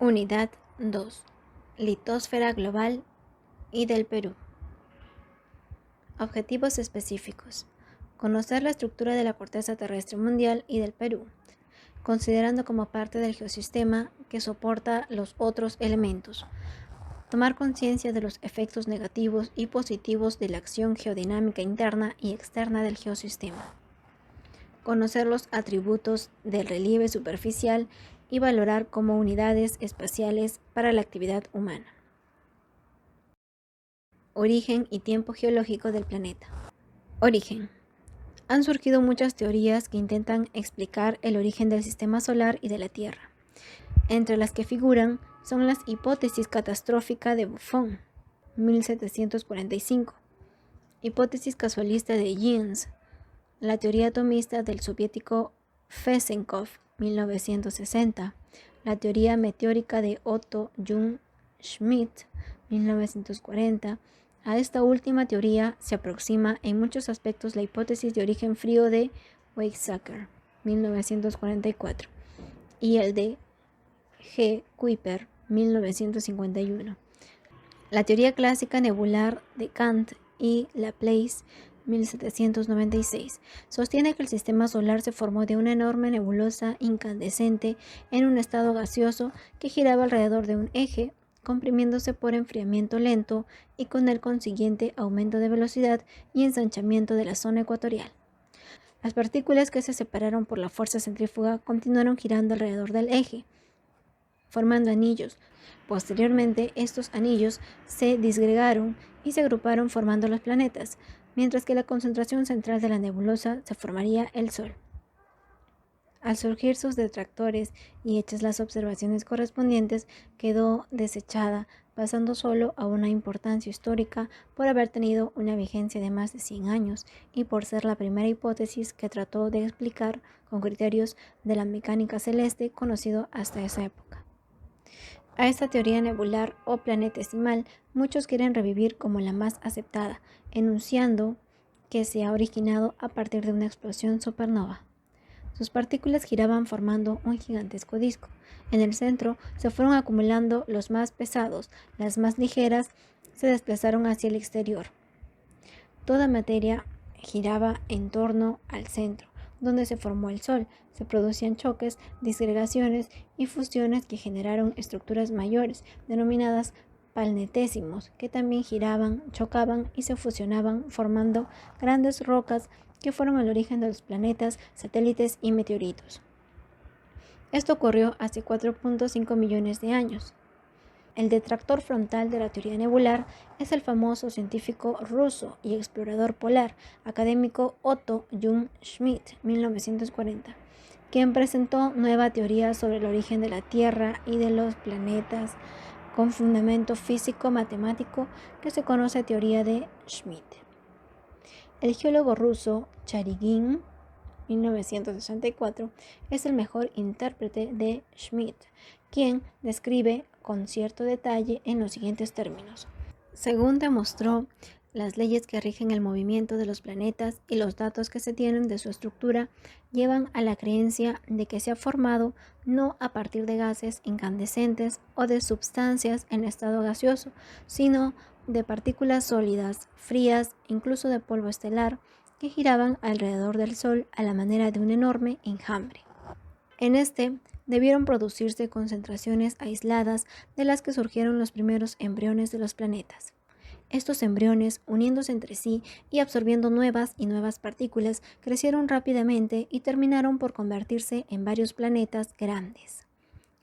Unidad 2. Litosfera global y del Perú. Objetivos específicos. Conocer la estructura de la corteza terrestre mundial y del Perú, considerando como parte del geosistema que soporta los otros elementos. Tomar conciencia de los efectos negativos y positivos de la acción geodinámica interna y externa del geosistema. Conocer los atributos del relieve superficial y valorar como unidades espaciales para la actividad humana. Origen y tiempo geológico del planeta. Origen. Han surgido muchas teorías que intentan explicar el origen del sistema solar y de la Tierra. Entre las que figuran son las hipótesis catastrófica de Buffon, 1745, hipótesis casualista de Jeans, la teoría atomista del soviético Fesenkov, 1960, la teoría meteórica de Otto Jung Schmidt, 1940. A esta última teoría se aproxima en muchos aspectos la hipótesis de origen frío de Weizsäcker, 1944, y el de G. Kuiper, 1951. La teoría clásica nebular de Kant y Laplace, 1796, sostiene que el sistema solar se formó de una enorme nebulosa incandescente en un estado gaseoso que giraba alrededor de un eje, comprimiéndose por enfriamiento lento y con el consiguiente aumento de velocidad y ensanchamiento de la zona ecuatorial. Las partículas que se separaron por la fuerza centrífuga continuaron girando alrededor del eje, formando anillos. Posteriormente, estos anillos se disgregaron y se agruparon formando los planetas, mientras que la concentración central de la nebulosa se formaría el Sol. Al surgir sus detractores y hechas las observaciones correspondientes, quedó desechada, pasando solo a una importancia histórica por haber tenido una vigencia de más de 100 años y por ser la primera hipótesis que trató de explicar con criterios de la mecánica celeste conocido hasta esa época. A esta teoría nebular o planetesimal muchos quieren revivir como la más aceptada, enunciando que se ha originado a partir de una explosión supernova. Sus partículas giraban formando un gigantesco disco. En el centro se fueron acumulando los más pesados, las más ligeras se desplazaron hacia el exterior. Toda materia giraba en torno al centro, donde se formó el Sol. Se producían choques, disgregaciones y fusiones que generaron estructuras mayores, denominadas planetésimos, que también giraban, chocaban y se fusionaban, formando grandes rocas que fueron el origen de los planetas, satélites y meteoritos. Esto ocurrió hace 4.5 millones de años. El detractor frontal de la teoría nebular es el famoso científico ruso y explorador polar, académico Otto Jung Schmidt, 1940, quien presentó nueva teoría sobre el origen de la Tierra y de los planetas con fundamento físico-matemático que se conoce teoría de Schmidt. El geólogo ruso Charygin, 1964, es el mejor intérprete de Schmidt, quien describe con cierto detalle en los siguientes términos. Según demostró, las leyes que rigen el movimiento de los planetas y los datos que se tienen de su estructura llevan a la creencia de que se ha formado no a partir de gases incandescentes o de sustancias en estado gaseoso, sino de partículas sólidas, frías, incluso de polvo estelar, que giraban alrededor del Sol a la manera de un enorme enjambre. En este debieron producirse concentraciones aisladas de las que surgieron los primeros embriones de los planetas. Estos embriones, uniéndose entre sí y absorbiendo nuevas y nuevas partículas, crecieron rápidamente y terminaron por convertirse en varios planetas grandes.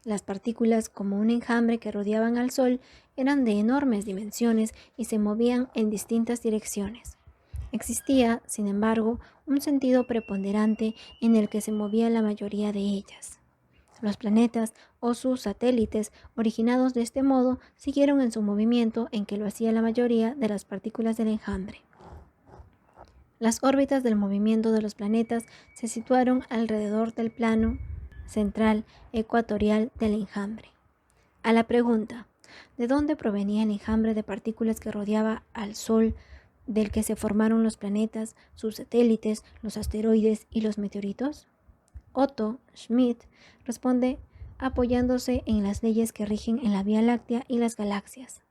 Las partículas, como un enjambre que rodeaban al Sol, eran de enormes dimensiones y se movían en distintas direcciones. Existía, sin embargo, un sentido preponderante en el que se movía la mayoría de ellas. Los planetas o sus satélites, originados de este modo, siguieron en su movimiento en que lo hacía la mayoría de las partículas del enjambre. Las órbitas del movimiento de los planetas se situaron alrededor del plano central ecuatorial del enjambre. A la pregunta, ¿de dónde provenía el enjambre de partículas que rodeaba al Sol, del que se formaron los planetas, sus satélites, los asteroides y los meteoritos? Otto Schmidt responde apoyándose en las leyes que rigen en la Vía Láctea y las galaxias.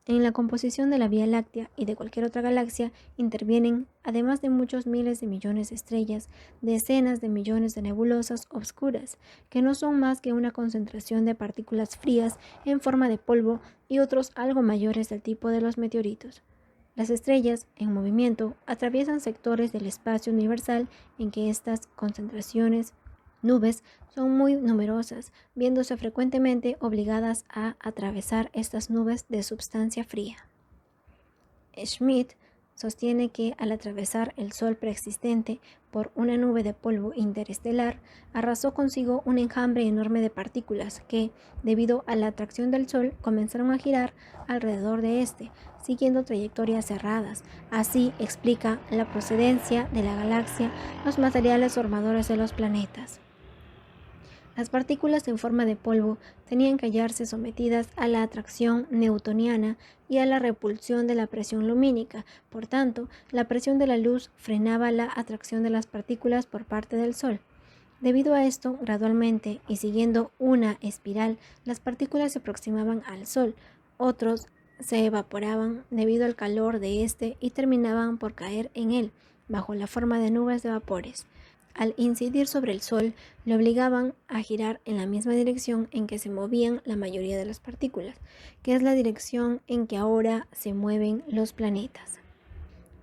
En la composición de la Vía Láctea y de cualquier otra galaxia intervienen, además de muchos miles de millones de estrellas, decenas de millones de nebulosas obscuras, que no son más que una concentración de partículas frías en forma de polvo y otros algo mayores del tipo de los meteoritos. Las estrellas, en movimiento, atraviesan sectores del espacio universal en que estas concentraciones nubes son muy numerosas, viéndose frecuentemente obligadas a atravesar estas nubes de substancia fría. Schmidt sostiene que al atravesar el Sol preexistente por una nube de polvo interestelar, arrasó consigo un enjambre enorme de partículas que, debido a la atracción del Sol, comenzaron a girar alrededor de este, siguiendo trayectorias cerradas. Así explica la procedencia de la galaxia, los materiales formadores de los planetas. Las partículas en forma de polvo tenían que hallarse sometidas a la atracción newtoniana y a la repulsión de la presión lumínica. Por tanto, la presión de la luz frenaba la atracción de las partículas por parte del Sol. Debido a esto, gradualmente y siguiendo una espiral, las partículas se aproximaban al Sol. Otros se evaporaban debido al calor de este y terminaban por caer en él, bajo la forma de nubes de vapores. Al incidir sobre el Sol, le obligaban a girar en la misma dirección en que se movían la mayoría de las partículas, que es la dirección en que ahora se mueven los planetas.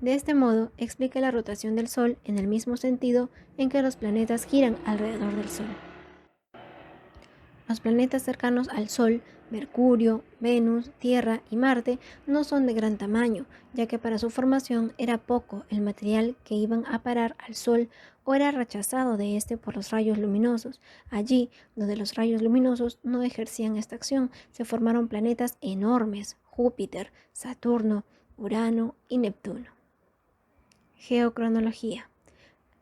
De este modo, explica la rotación del Sol en el mismo sentido en que los planetas giran alrededor del Sol. Los planetas cercanos al Sol, Mercurio, Venus, Tierra y Marte, no son de gran tamaño, ya que para su formación era poco el material que iban a parar al Sol o era rechazado de este por los rayos luminosos. Allí, donde los rayos luminosos no ejercían esta acción, se formaron planetas enormes: Júpiter, Saturno, Urano y Neptuno. Geocronología.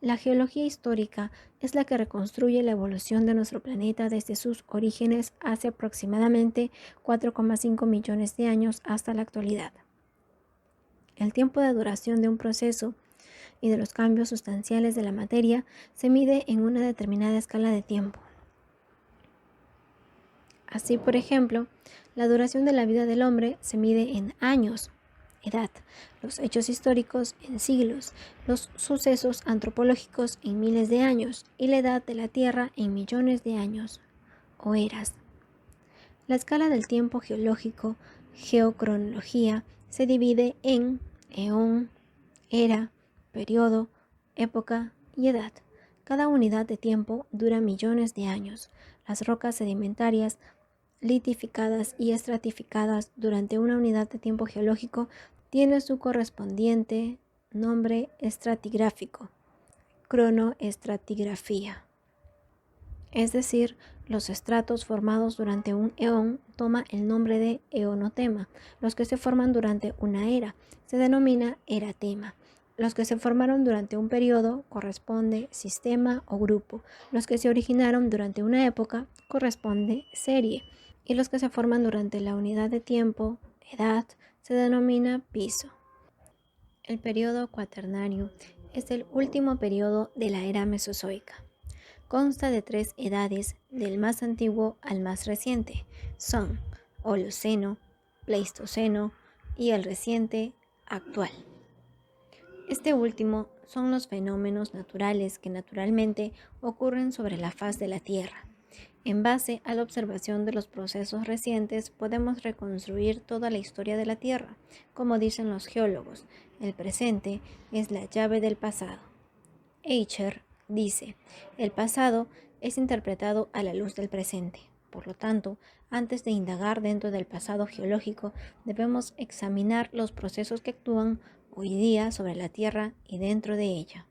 La geología histórica es la que reconstruye la evolución de nuestro planeta desde sus orígenes hace aproximadamente 4,5 millones de años hasta la actualidad. El tiempo de duración de un proceso y de los cambios sustanciales de la materia se mide en una determinada escala de tiempo. Así, por ejemplo, la duración de la vida del hombre se mide en años, edad, los hechos históricos en siglos, los sucesos antropológicos en miles de años y la edad de la Tierra en millones de años o eras. La escala del tiempo geológico, geocronología, se divide en eón, era, periodo, época y edad. Cada unidad de tiempo dura millones de años. Las rocas sedimentarias, litificadas y estratificadas durante una unidad de tiempo geológico tiene su correspondiente nombre estratigráfico, cronoestratigrafía. Es decir, los estratos formados durante un eón toma el nombre de eonotema. Los que se forman durante una era se denomina eratema. Los que se formaron durante un periodo corresponde sistema o grupo. Los que se originaron durante una época corresponde serie. Y los que se forman durante la unidad de tiempo, edad, se denomina piso. El periodo cuaternario es el último periodo de la era mesozoica. Consta de 3 edades, del más antiguo al más reciente. Son Holoceno, Pleistoceno y el reciente actual. Este último son los fenómenos naturales que naturalmente ocurren sobre la faz de la Tierra. En base a la observación de los procesos recientes, podemos reconstruir toda la historia de la Tierra. Como dicen los geólogos, el presente es la llave del pasado. Eicher dice, el pasado es interpretado a la luz del presente. Por lo tanto, antes de indagar dentro del pasado geológico, debemos examinar los procesos que actúan hoy día sobre la Tierra y dentro de ella.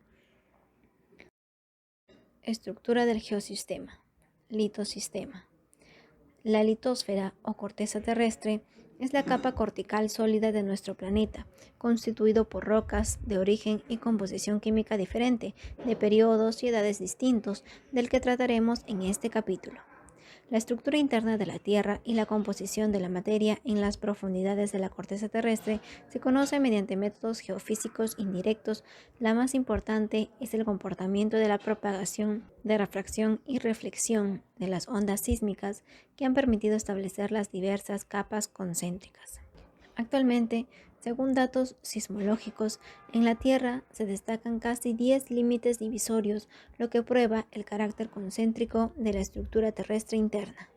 Estructura del geosistema. Litosistema. La litosfera o corteza terrestre es la capa cortical sólida de nuestro planeta, constituido por rocas de origen y composición química diferente, de periodos y edades distintos, del que trataremos en este capítulo. La estructura interna de la Tierra y la composición de la materia en las profundidades de la corteza terrestre se conoce mediante métodos geofísicos indirectos. La más importante es el comportamiento de la propagación, de refracción y reflexión de las ondas sísmicas que han permitido establecer las diversas capas concéntricas. Actualmente, según datos sismológicos, en la Tierra se destacan casi 10 límites divisorios, lo que prueba el carácter concéntrico de la estructura terrestre interna.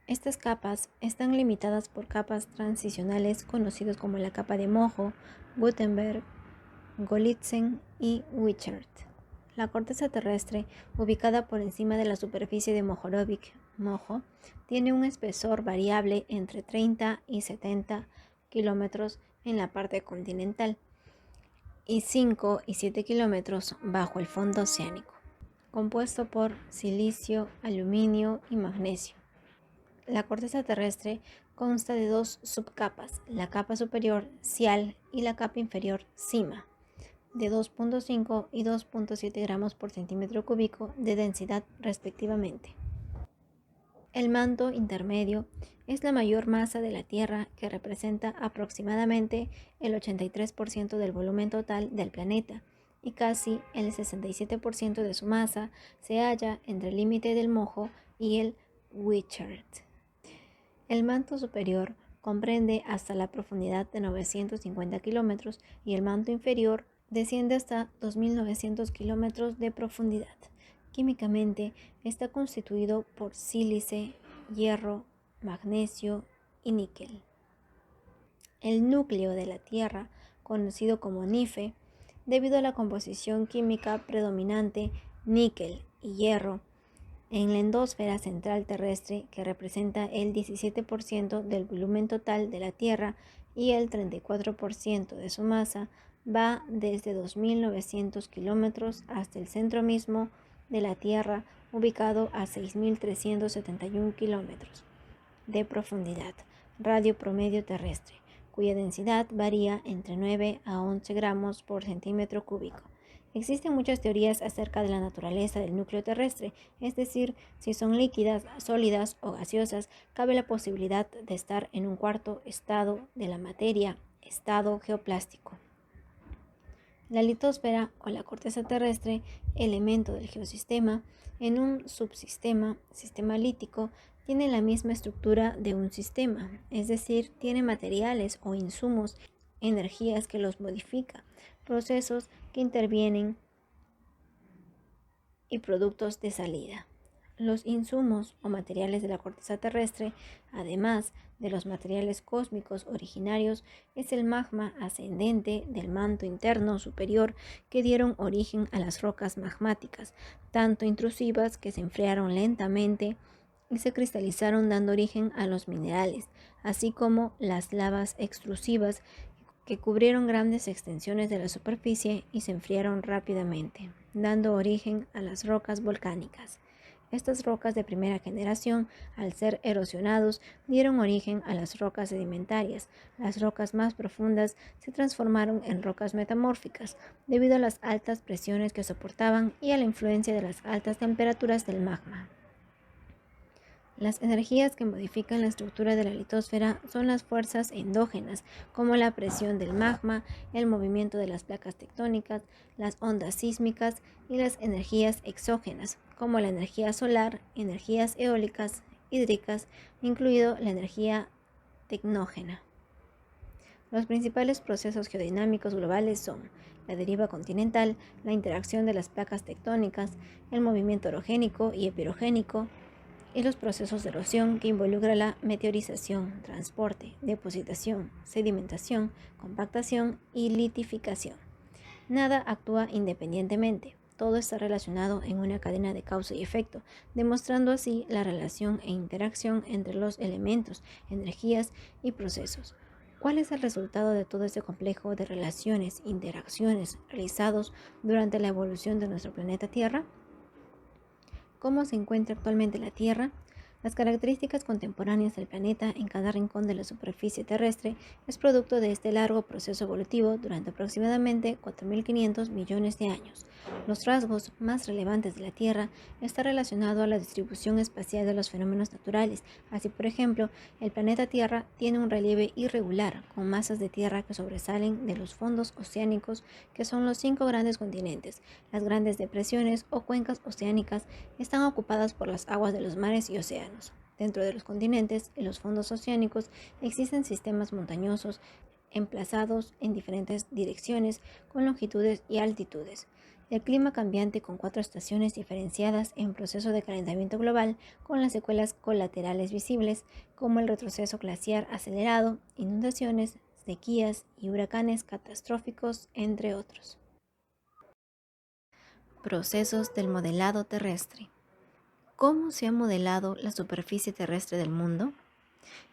Estas capas están limitadas por capas transicionales conocidos como la capa de Mojo, Gutenberg, Golitsyn y Wishart. La corteza terrestre, ubicada por encima de la superficie de Mohorovic, Mojo, tiene un espesor variable entre 30 y 70 kilómetros en la parte continental y 5 y 7 kilómetros bajo el fondo oceánico, compuesto por silicio, aluminio y magnesio. La corteza terrestre consta de dos subcapas, la capa superior, Sial, y la capa inferior, Sima, de 2.5 y 2.7 gramos por centímetro cúbico de densidad respectivamente. El manto intermedio es la mayor masa de la Tierra, que representa aproximadamente el 83% del volumen total del planeta, y casi el 67% de su masa se halla entre el límite del Mojo y el Wishart. El manto superior comprende hasta la profundidad de 950 kilómetros y el manto inferior desciende hasta 2.900 kilómetros de profundidad. Químicamente está constituido por sílice, hierro, magnesio y níquel. El núcleo de la Tierra, conocido como NIFE, debido a la composición química predominante níquel y hierro en la endosfera central terrestre, que representa el 17% del volumen total de la Tierra y el 34% de su masa, va desde 2.900 kilómetros hasta el centro mismo de la Tierra, ubicado a 6.371 kilómetros de profundidad, radio promedio terrestre, cuya densidad varía entre 9 a 11 gramos por centímetro cúbico. Existen muchas teorías acerca de la naturaleza del núcleo terrestre, es decir, si son líquidas, sólidas o gaseosas. Cabe la posibilidad de estar en un cuarto estado de la materia, estado geoplástico. La litosfera o la corteza terrestre, elemento del geosistema, en un subsistema, sistema lítico, tiene la misma estructura de un sistema, es decir, tiene materiales o insumos, energías que los modifica, procesos que intervienen y productos de salida. Los insumos o materiales de la corteza terrestre, además de los materiales cósmicos originarios, es el magma ascendente del manto interno superior que dieron origen a las rocas magmáticas, tanto intrusivas que se enfriaron lentamente y se cristalizaron dando origen a los minerales, así como las lavas extrusivas que cubrieron grandes extensiones de la superficie y se enfriaron rápidamente, dando origen a las rocas volcánicas. Estas rocas de primera generación, al ser erosionados, dieron origen a las rocas sedimentarias. Las rocas más profundas se transformaron en rocas metamórficas, debido a las altas presiones que soportaban y a la influencia de las altas temperaturas del magma. Las energías que modifican la estructura de la litosfera son las fuerzas endógenas, como la presión del magma, el movimiento de las placas tectónicas, las ondas sísmicas, y las energías exógenas, como la energía solar, energías eólicas, hídricas, incluido la energía tecnógena. Los principales procesos geodinámicos globales son la deriva continental, la interacción de las placas tectónicas, el movimiento orogénico y epirogénico, y los procesos de erosión, que involucra la meteorización, transporte, depositación, sedimentación, compactación y litificación. Nada actúa independientemente, todo está relacionado en una cadena de causa y efecto, demostrando así la relación e interacción entre los elementos, energías y procesos. ¿Cuál es el resultado de todo este complejo de relaciones e interacciones realizados durante la evolución de nuestro planeta Tierra? ¿Cómo se encuentra actualmente la Tierra? Las características contemporáneas del planeta en cada rincón de la superficie terrestre es producto de este largo proceso evolutivo durante aproximadamente 4.500 millones de años. Los rasgos más relevantes de la Tierra están relacionados a la distribución espacial de los fenómenos naturales. Así, por ejemplo, el planeta Tierra tiene un relieve irregular, con masas de tierra que sobresalen de los fondos oceánicos, que son los 5 grandes continentes. Las grandes depresiones o cuencas oceánicas están ocupadas por las aguas de los mares y océanos. Dentro de los continentes y los fondos oceánicos existen sistemas montañosos emplazados en diferentes direcciones, con longitudes y altitudes. El clima cambiante con 4 estaciones diferenciadas en proceso de calentamiento global, con las secuelas colaterales visibles como el retroceso glaciar acelerado, inundaciones, sequías y huracanes catastróficos, entre otros. Procesos del modelado terrestre. ¿Cómo se ha modelado la superficie terrestre del mundo?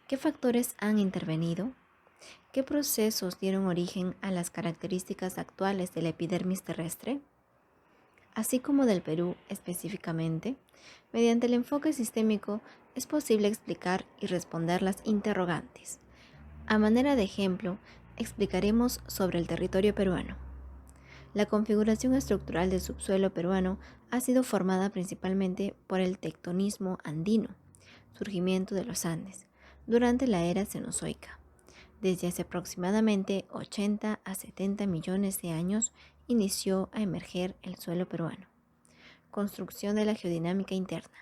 ¿Qué factores han intervenido? ¿Qué procesos dieron origen a las características actuales de la epidermis terrestre? Así como del Perú específicamente, mediante el enfoque sistémico es posible explicar y responder las interrogantes. A manera de ejemplo, explicaremos sobre el territorio peruano. La configuración estructural del subsuelo peruano ha sido formada principalmente por el tectonismo andino, surgimiento de los Andes, durante la era cenozoica. Desde hace aproximadamente 80 a 70 millones de años inició a emerger el suelo peruano. Construcción de la geodinámica interna.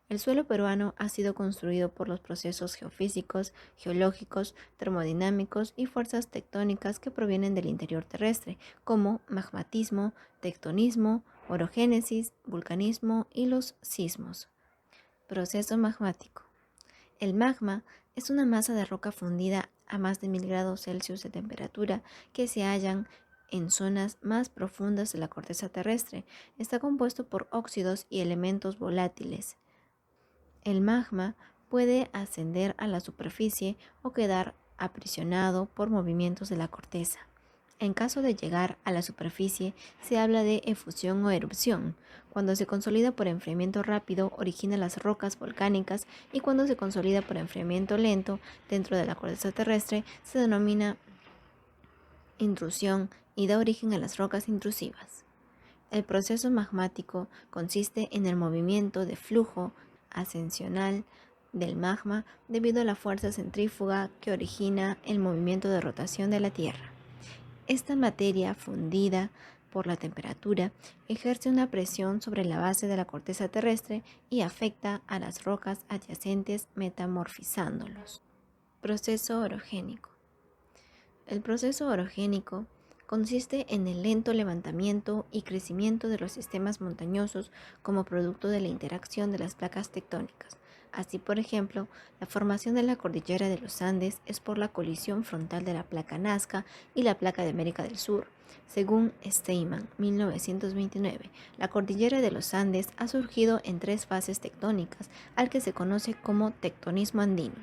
El suelo peruano ha sido construido por los procesos geofísicos, geológicos, termodinámicos y fuerzas tectónicas que provienen del interior terrestre, como magmatismo, tectonismo, orogénesis, vulcanismo y los sismos. Proceso magmático. El magma es una masa de roca fundida a más de 1000 grados Celsius de temperatura que se hallan en zonas más profundas de la corteza terrestre. Está compuesto por óxidos y elementos volátiles. El magma puede ascender a la superficie o quedar aprisionado por movimientos de la corteza. En caso de llegar a la superficie, se habla de efusión o erupción. Cuando se consolida por enfriamiento rápido, origina las rocas volcánicas, y cuando se consolida por enfriamiento lento dentro de la corteza terrestre, se denomina intrusión y da origen a las rocas intrusivas. El proceso magmático consiste en el movimiento de flujo ascensional del magma debido a la fuerza centrífuga que origina el movimiento de rotación de la Tierra. Esta materia fundida por la temperatura ejerce una presión sobre la base de la corteza terrestre y afecta a las rocas adyacentes metamorfizándolos. Proceso orogénico. El proceso orogénico consiste en el lento levantamiento y crecimiento de los sistemas montañosos como producto de la interacción de las placas tectónicas. Así, por ejemplo, la formación de la cordillera de los Andes es por la colisión frontal de la placa Nazca y la placa de América del Sur. Según Steinman, 1929, la cordillera de los Andes ha surgido en 3 fases tectónicas, al que se conoce como tectonismo andino.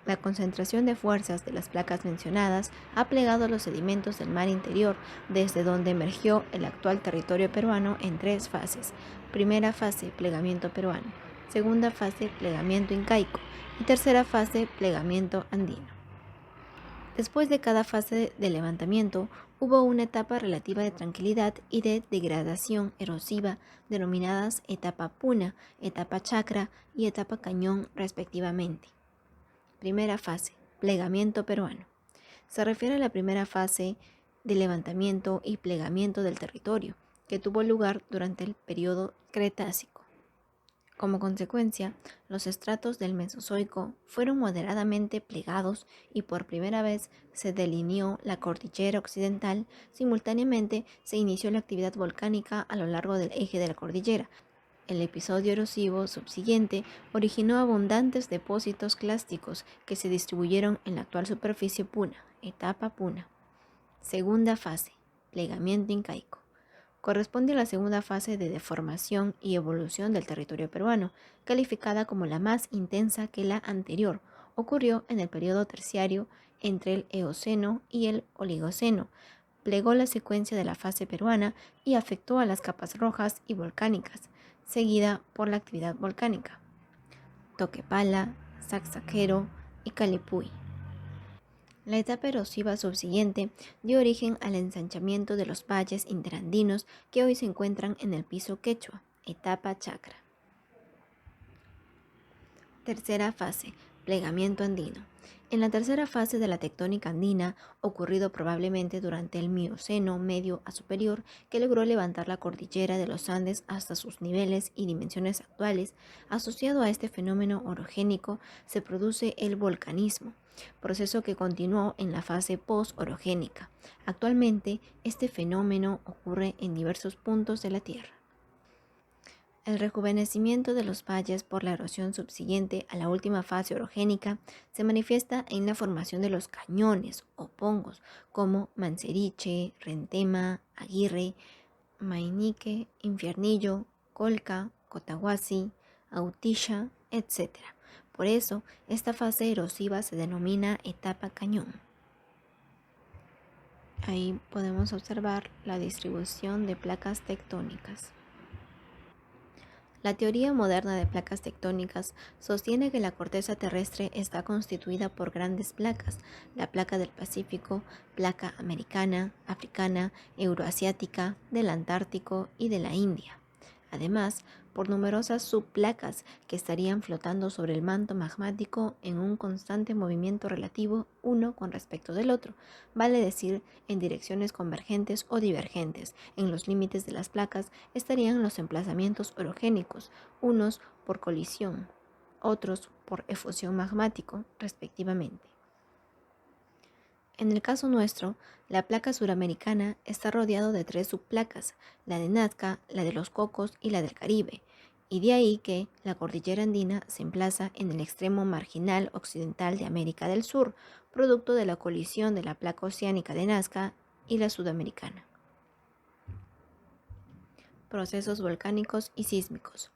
La concentración de fuerzas de las placas mencionadas ha plegado los sedimentos del mar interior, desde donde emergió el actual territorio peruano en 3 fases. Primera fase, plegamiento peruano. Segunda fase, plegamiento incaico. Y tercera fase, plegamiento andino. Después de cada fase de levantamiento, hubo una etapa relativa de tranquilidad y de degradación erosiva, denominadas etapa puna, etapa chacra y etapa cañón, respectivamente. Primera fase, plegamiento peruano. Se refiere a la primera fase de levantamiento y plegamiento del territorio, que tuvo lugar durante el periodo Cretácico. Como consecuencia, los estratos del Mesozoico fueron moderadamente plegados y por primera vez se delineó la cordillera occidental. Simultáneamente se inició la actividad volcánica a lo largo del eje de la cordillera. El episodio erosivo subsiguiente originó abundantes depósitos clásticos que se distribuyeron en la actual superficie puna, etapa puna. Segunda fase, plegamiento incaico. Corresponde a la segunda fase de deformación y evolución del territorio peruano, calificada como la más intensa que la anterior. Ocurrió en el periodo terciario entre el Eoceno y el Oligoceno. Plegó la secuencia de la fase peruana y afectó a las capas rojas y volcánicas, seguida por la actividad volcánica. Toquepala, Sacsayhuamán y Calipuy. La etapa erosiva subsiguiente dio origen al ensanchamiento de los valles interandinos que hoy se encuentran en el piso quechua, etapa chacra. Tercera fase, plegamiento andino. En la tercera fase de la tectónica andina, ocurrido probablemente durante el Mioceno medio a superior, que logró levantar la cordillera de los Andes hasta sus niveles y dimensiones actuales, asociado a este fenómeno orogénico se produce el volcanismo, proceso que continuó en la fase post-orogénica. Actualmente, este fenómeno ocurre en diversos puntos de la Tierra. El rejuvenecimiento de los valles por la erosión subsiguiente a la última fase orogénica se manifiesta en la formación de los cañones o pongos como Manseriche, Rentema, Aguirre, Mainique, Infiernillo, Colca, Cotahuasi, Autilla, etc. Por eso, esta fase erosiva se denomina etapa cañón. Ahí podemos observar la distribución de placas tectónicas. La teoría moderna de placas tectónicas sostiene que la corteza terrestre está constituida por grandes placas, la placa del Pacífico, placa americana, africana, euroasiática, del Antártico y de la India. Además, por numerosas subplacas que estarían flotando sobre el manto magmático en un constante movimiento relativo uno con respecto del otro, vale decir, en direcciones convergentes o divergentes. En los límites de las placas estarían los emplazamientos orogénicos, unos por colisión, otros por efusión magmático, respectivamente. En el caso nuestro, la placa suramericana está rodeado de 3 subplacas, la de Nazca, la de los Cocos y la del Caribe, y de ahí que la cordillera andina se emplaza en el extremo marginal occidental de América del Sur, producto de la colisión de la placa oceánica de Nazca y la sudamericana. Procesos volcánicos y sísmicos.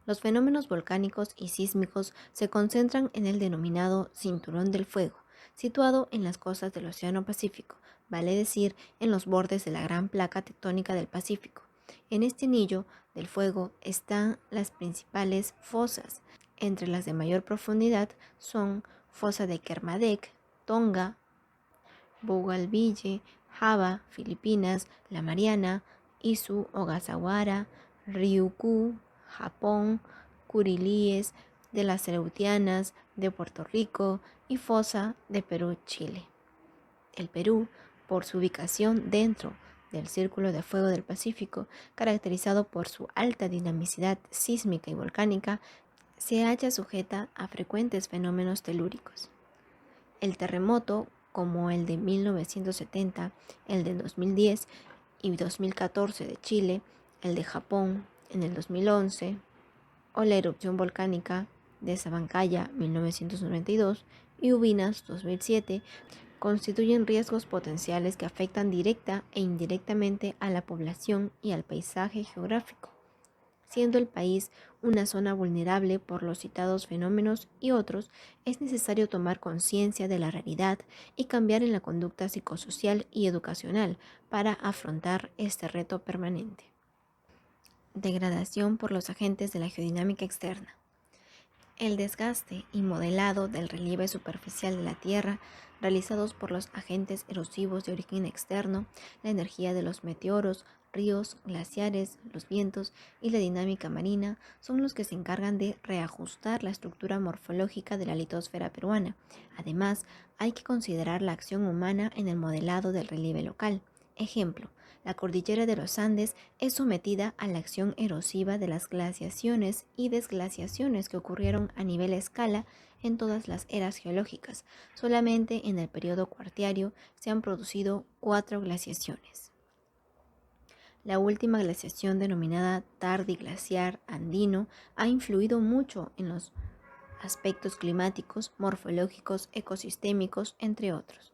Los fenómenos volcánicos y sísmicos se concentran en el denominado Cinturón del Fuego, situado en las costas del Océano Pacífico, vale decir, en los bordes de la gran placa tectónica del Pacífico. En este anillo del fuego están las principales fosas. Entre las de mayor profundidad son fosa de Kermadec, Tonga, Bougainville, Java, Filipinas, La Mariana, Izu, Ogasawara, Ryukyu, Japón, Curilíes, de las Aleutianas, de Puerto Rico y fosa de Perú, Chile. El Perú, por su ubicación dentro del Círculo de Fuego del Pacífico, caracterizado por su alta dinamicidad sísmica y volcánica, se halla sujeta a frecuentes fenómenos telúricos. El terremoto, como el de 1970, el de 2010 y 2014 de Chile, el de Japón en el 2011, o la erupción volcánica de Sabancaya 1992 y Ubinas 2007, constituyen riesgos potenciales que afectan directa e indirectamente a la población y al paisaje geográfico, siendo el país una zona vulnerable por los citados fenómenos y otros. Es necesario tomar conciencia de la realidad y cambiar en la conducta psicosocial y educacional para afrontar este reto permanente. Degradación por los agentes de la geodinámica externa. El desgaste y modelado del relieve superficial de la Tierra, realizados por los agentes erosivos de origen externo, la energía de los meteoros, ríos, glaciares, los vientos y la dinámica marina, son los que se encargan de reajustar la estructura morfológica de la litosfera peruana. Además, hay que considerar la acción humana en el modelado del relieve local. Ejemplo, la cordillera de los Andes es sometida a la acción erosiva de las glaciaciones y desglaciaciones que ocurrieron a nivel escala en todas las eras geológicas. Solamente en el periodo cuartiario se han producido 4 glaciaciones. La última glaciación, denominada tardiglaciar andino, ha influido mucho en los aspectos climáticos, morfológicos, ecosistémicos, entre otros.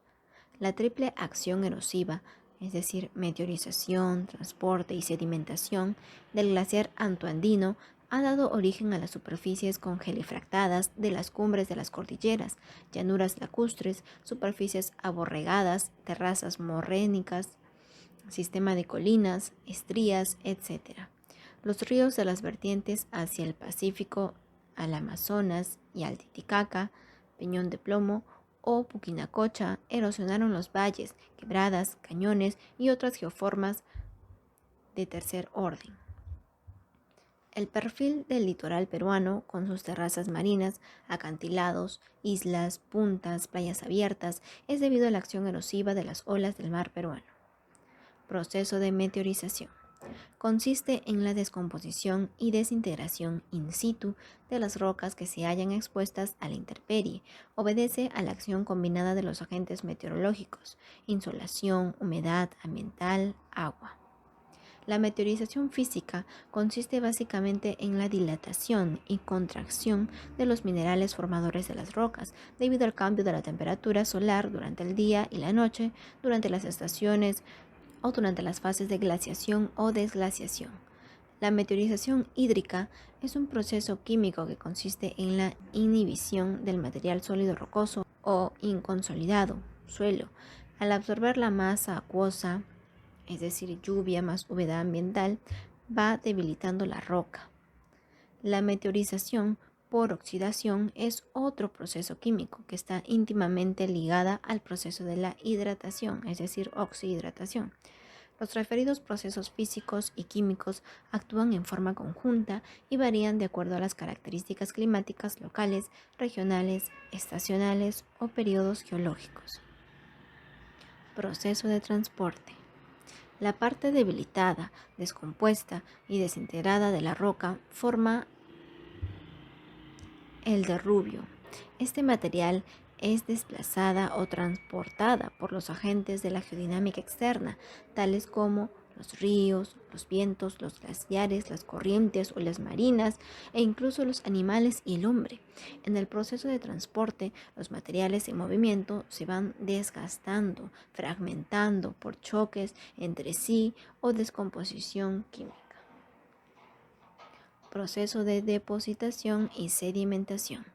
La triple acción erosiva, es decir, meteorización, transporte y sedimentación del glaciar antoandino, ha dado origen a las superficies congelifractadas de las cumbres de las cordilleras, llanuras lacustres, superficies aborregadas, terrazas morrénicas, sistema de colinas, estrías, etc. Los ríos de las vertientes hacia el Pacífico al Amazonas y al Titicaca, Peñón de Plomo o Puquinacocha erosionaron los valles, quebradas, cañones y otras geoformas de tercer orden. El perfil del litoral peruano, con sus terrazas marinas, acantilados, islas, puntas, playas abiertas, es debido a la acción erosiva de las olas del mar peruano. Proceso de meteorización. Consiste en la descomposición y desintegración in situ de las rocas que se hallan expuestas a la intemperie. Obedece a la acción combinada de los agentes meteorológicos, insolación, humedad ambiental, agua. La meteorización física consiste básicamente en la dilatación y contracción de los minerales formadores de las rocas, debido al cambio de la temperatura solar durante el día y la noche, durante las estaciones o durante las fases de glaciación o desglaciación. La meteorización hídrica es un proceso químico que consiste en la inhibición del material sólido rocoso o inconsolidado, suelo, al absorber la masa acuosa, es decir, lluvia más humedad ambiental, va debilitando la roca. La meteorización por oxidación es otro proceso químico que está íntimamente ligada al proceso de la hidratación, es decir, oxihidratación. Los referidos procesos físicos y químicos actúan en forma conjunta y varían de acuerdo a las características climáticas locales, regionales, estacionales o periodos geológicos. Proceso de transporte. La parte debilitada, descompuesta y desintegrada de la roca forma el derrubio. Este material es desplazada o transportada por los agentes de la geodinámica externa, tales como los ríos, los vientos, los glaciares, las corrientes o las marinas e incluso los animales y el hombre. En el proceso de transporte, los materiales en movimiento se van desgastando, fragmentando por choques entre sí o descomposición química. Proceso de depositación y sedimentación.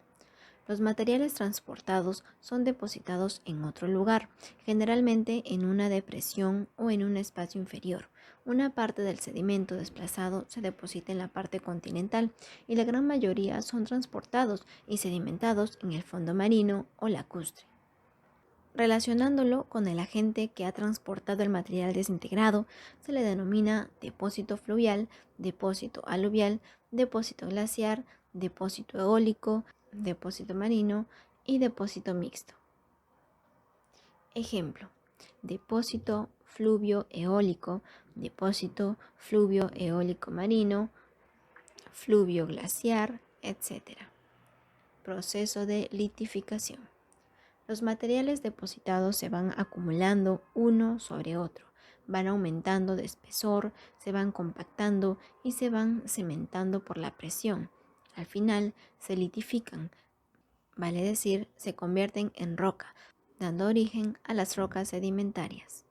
Los materiales transportados son depositados en otro lugar, generalmente en una depresión o en un espacio inferior. Una parte del sedimento desplazado se deposita en la parte continental y la gran mayoría son transportados y sedimentados en el fondo marino o lacustre. Relacionándolo con el agente que ha transportado el material desintegrado, se le denomina depósito fluvial, depósito aluvial, depósito glaciar, depósito eólico, depósito marino y depósito mixto. Ejemplo: depósito fluvio eólico, depósito fluvio eólico marino, fluvio glaciar, etc. Proceso de litificación. Los materiales depositados se van acumulando uno sobre otro, van aumentando de espesor, se van compactando y se van cementando por la presión. Al final se litifican, vale decir, se convierten en roca, dando origen a las rocas sedimentarias.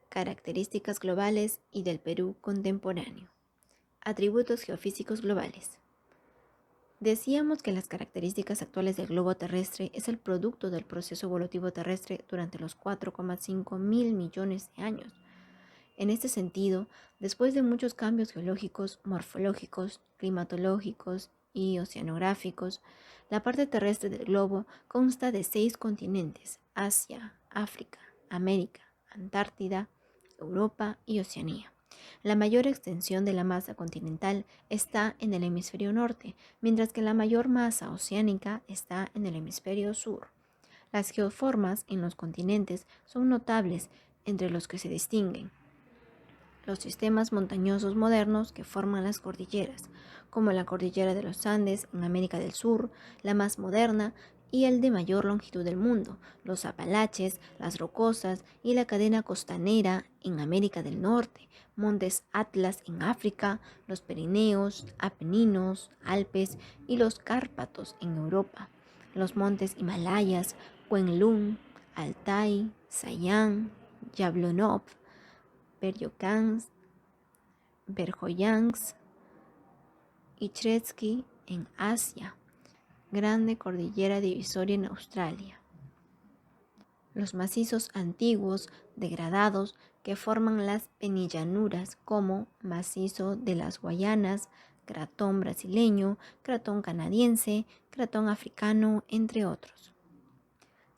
Características globales y del Perú contemporáneo. Atributos geofísicos globales. Decíamos que las características actuales del globo terrestre es el producto del proceso evolutivo terrestre durante los 4,5 mil millones de años. En este sentido, después de muchos cambios geológicos, morfológicos, climatológicos y oceanográficos, la parte terrestre del globo consta de 6 continentes: Asia, África, América, Antártida, Europa y Oceanía. La mayor extensión de la masa continental está en el hemisferio norte, mientras que la mayor masa oceánica está en el hemisferio sur. Las geoformas en los continentes son notables, entre los que se distinguen los sistemas montañosos modernos que forman las cordilleras, como la cordillera de los Andes en América del Sur, la más moderna y el de mayor longitud del mundo, los Apalaches, las Rocosas y la cadena costanera en América del Norte, montes Atlas en África, los Pirineos, Apeninos, Alpes y los Cárpatos en Europa, los montes Himalayas, Kwenlun, Altai, Sayan, Yablonov, Verkhoyansk y Tretsky en Asia, Grande Cordillera Divisoria en Australia. Los macizos antiguos degradados que forman las penillanuras, como macizo de las Guayanas, cratón brasileño, cratón canadiense, cratón africano, entre otros.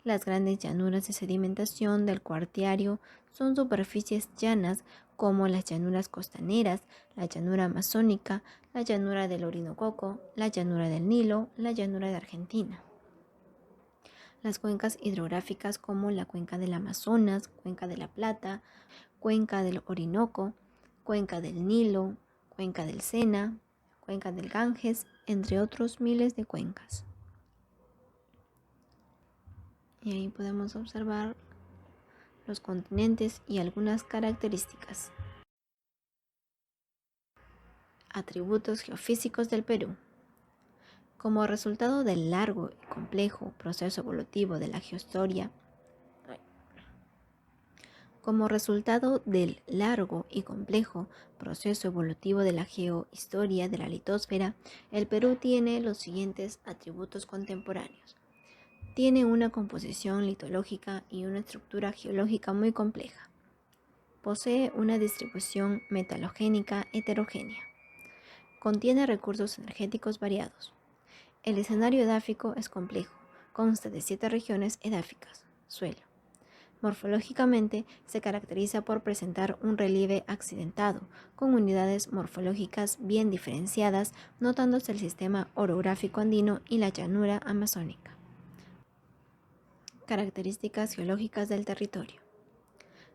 Las grandes llanuras de sedimentación del cuartiario son superficies llanas como las llanuras costaneras, la llanura amazónica, la llanura del Orinoco, la llanura del Nilo, la llanura de Argentina. Las cuencas hidrográficas como la cuenca del Amazonas, cuenca de la Plata, cuenca del Orinoco, cuenca del Nilo, cuenca del Sena, cuenca del Ganges, entre otros miles de cuencas. Y ahí podemos observar los continentes y algunas características. Atributos geofísicos del Perú. Como resultado del largo y complejo proceso evolutivo de la geohistoria, de la litosfera, el Perú tiene los siguientes atributos contemporáneos. Tiene una composición litológica y una estructura geológica muy compleja. Posee una distribución metalogénica heterogénea. Contiene recursos energéticos variados. El escenario edáfico es complejo. Consta de 7 regiones edáficas. Suelo. Morfológicamente se caracteriza por presentar un relieve accidentado, con unidades morfológicas bien diferenciadas, notándose el sistema orográfico andino y la llanura amazónica. Características geológicas del territorio.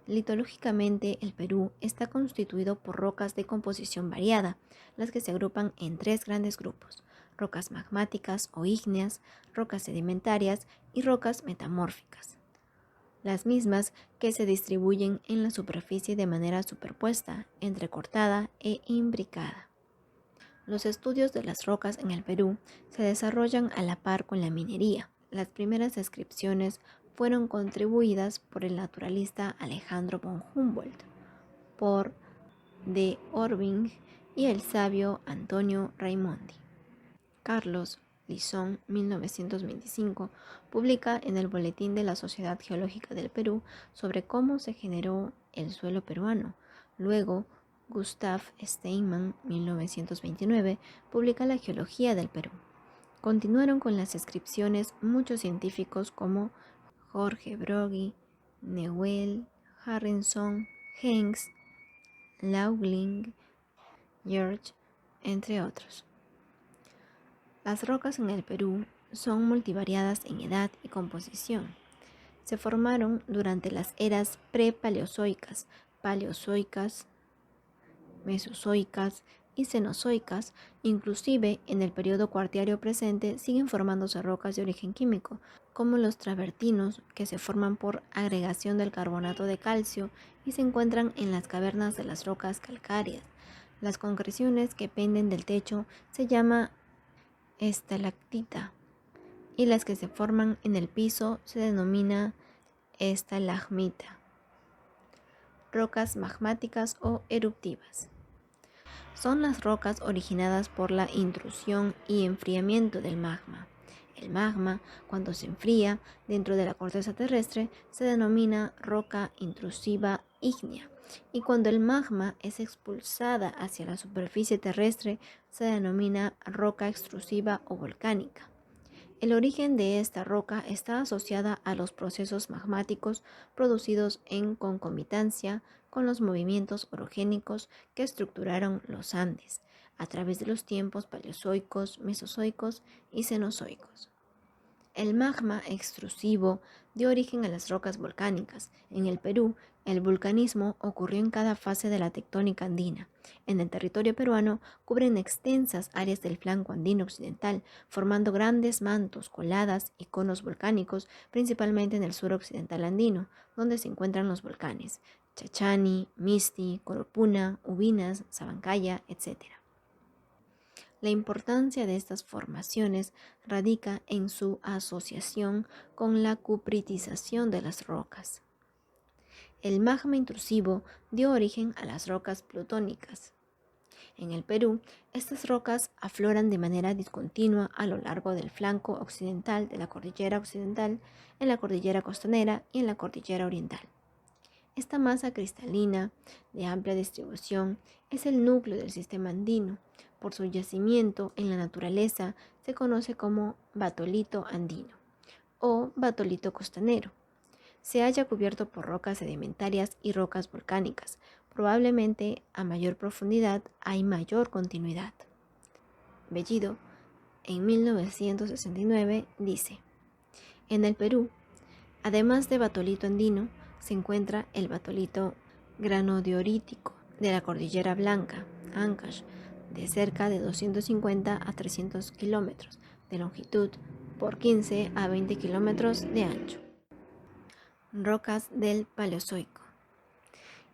Litológicamente, el Perú está constituido por rocas de composición variada, las que se agrupan en 3 grandes grupos: rocas magmáticas o ígneas, rocas sedimentarias y rocas metamórficas. Las mismas que se distribuyen en la superficie de manera superpuesta, entrecortada e imbricada. Los estudios de las rocas en el Perú se desarrollan a la par con la minería. Las primeras descripciones fueron contribuidas por el naturalista Alejandro von Humboldt, por de Orbing y el sabio Antonio Raimondi. Carlos Lizón, 1925, publica en el Boletín de la Sociedad Geológica del Perú sobre cómo se generó el suelo peruano. Luego, Gustav Steinmann, 1929, publica la Geología del Perú. Continuaron con las descripciones muchos científicos como Jorge Broggi, Newell, Harrison, Hanks, Laughlin, George, entre otros. Las rocas en el Perú son multivariadas en edad y composición. Se formaron durante las eras prepaleozoicas, paleozoicas, mesozoicas y cenozoicas. Inclusive en el periodo cuartiario presente siguen formándose rocas de origen químico, como los travertinos, que se forman por agregación del carbonato de calcio y se encuentran en las cavernas de las rocas calcáreas. Las concreciones que penden del techo se llama estalactita y las que se forman en el piso se denomina estalagmita. Rocas magmáticas o eruptivas. Son las rocas originadas por la intrusión y enfriamiento del magma. El magma, cuando se enfría dentro de la corteza terrestre, se denomina roca intrusiva ígnea, y cuando el magma es expulsada hacia la superficie terrestre, se denomina roca extrusiva o volcánica. El origen de esta roca está asociada a los procesos magmáticos producidos en concomitancia con los movimientos orogénicos que estructuraron los Andes a través de los tiempos paleozoicos, mesozoicos y cenozoicos. El magma extrusivo dio origen a las rocas volcánicas. En el Perú, el vulcanismo ocurrió en cada fase de la tectónica andina. En el territorio peruano cubren extensas áreas del flanco andino occidental, formando grandes mantos, coladas y conos volcánicos, principalmente en el sur occidental andino, donde se encuentran los volcanes Chachani, Misti, Coropuna, Ubinas, Sabancaya, etc. La importancia de estas formaciones radica en su asociación con la cupritización de las rocas. El magma intrusivo dio origen a las rocas plutónicas. En el Perú, estas rocas afloran de manera discontinua a lo largo del flanco occidental de la cordillera occidental, en la cordillera costanera y en la cordillera oriental. Esta masa cristalina de amplia distribución es el núcleo del sistema andino. por su yacimiento en la naturaleza, se conoce como batolito andino o batolito costanero. Se halla cubierto por rocas sedimentarias y rocas volcánicas. Probablemente a mayor profundidad hay mayor continuidad. Bellido, en 1969, dice: en el Perú, además de batolito andino, se encuentra el batolito granodiorítico de la Cordillera Blanca, Ancash, de cerca de 250 a 300 kilómetros de longitud por 15 a 20 kilómetros de ancho. Rocas del Paleozoico.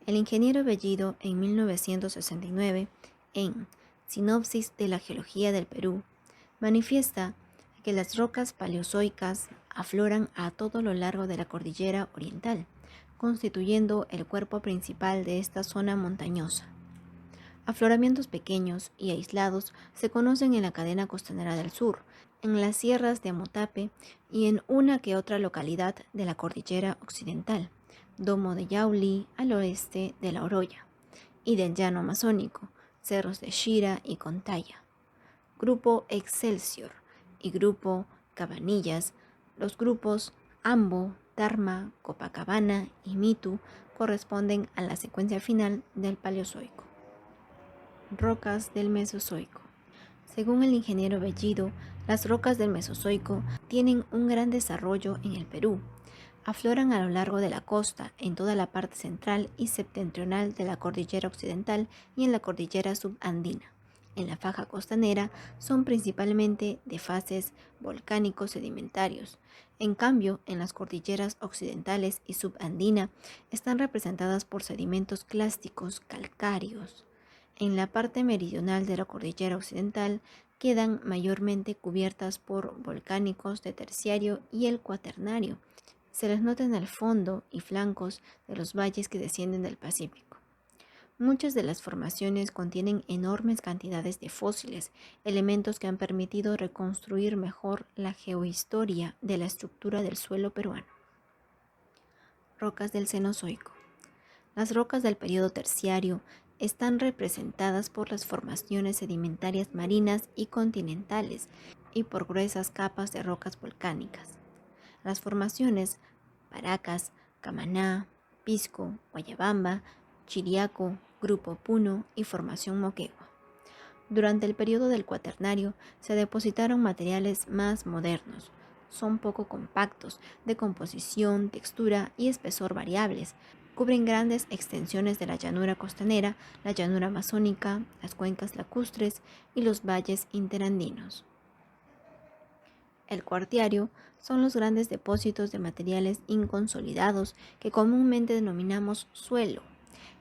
El ingeniero Bellido, en 1969, en Sinopsis de la Geología del Perú, manifiesta que las rocas paleozoicas afloran a todo lo largo de la cordillera oriental, constituyendo el cuerpo principal de esta zona montañosa. Afloramientos pequeños y aislados se conocen en la cadena costanera del sur, en las sierras de Amotape y en una que otra localidad de la cordillera occidental, Domo de Yauli al oeste de La Oroya, y del llano amazónico, cerros de Shira y Contaya. Grupo Excelsior y Grupo Cabanillas. Los grupos Ambo, Tarma, Copacabana y Mitu corresponden a la secuencia final del Paleozoico. Rocas del Mesozoico. Según el ingeniero Bellido, las rocas del Mesozoico tienen un gran desarrollo en el Perú. Afloran a lo largo de la costa, en toda la parte central y septentrional de la cordillera occidental y en la cordillera subandina. En la faja costanera son principalmente de fases volcánicos sedimentarios. En cambio, en las cordilleras occidentales y subandina están representadas por sedimentos clásticos calcáreos. En la parte meridional de la cordillera occidental quedan mayormente cubiertas por volcánicos de terciario y el cuaternario. Se les nota en el fondo y flancos de los valles que descienden del Pacífico. Muchas de las formaciones contienen enormes cantidades de fósiles, elementos que han permitido reconstruir mejor la geohistoria de la estructura del suelo peruano. Rocas del Cenozoico. Las rocas del periodo terciario están representadas por las formaciones sedimentarias marinas y continentales y por gruesas capas de rocas volcánicas. Las formaciones Paracas, Camaná, Pisco, Guayabamba, Chiriaco, Grupo Puno y Formación Moquegua. Durante el periodo del Cuaternario se depositaron materiales más modernos. Son poco compactos, de composición, textura y espesor variables. Cubren grandes extensiones de la llanura costanera, la llanura amazónica, las cuencas lacustres y los valles interandinos. El Cuartiario son los grandes depósitos de materiales inconsolidados que comúnmente denominamos suelo.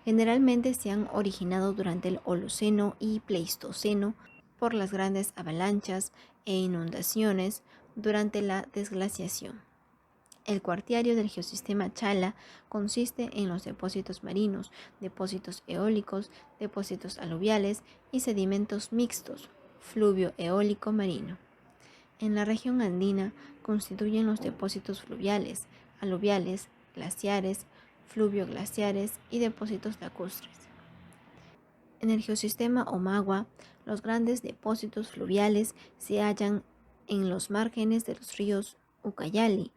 Generalmente se han originado durante el Holoceno y Pleistoceno por las grandes avalanchas e inundaciones durante la desglaciación. El Cuartiario del geosistema Chala consiste en los depósitos marinos, depósitos eólicos, depósitos aluviales y sedimentos mixtos, fluvio eólico marino. En la región andina constituyen los depósitos fluviales, aluviales, glaciares, fluvio-glaciares y depósitos lacustres. En el geosistema Omagua, los grandes depósitos fluviales se hallan en los márgenes de los ríos Ucayali,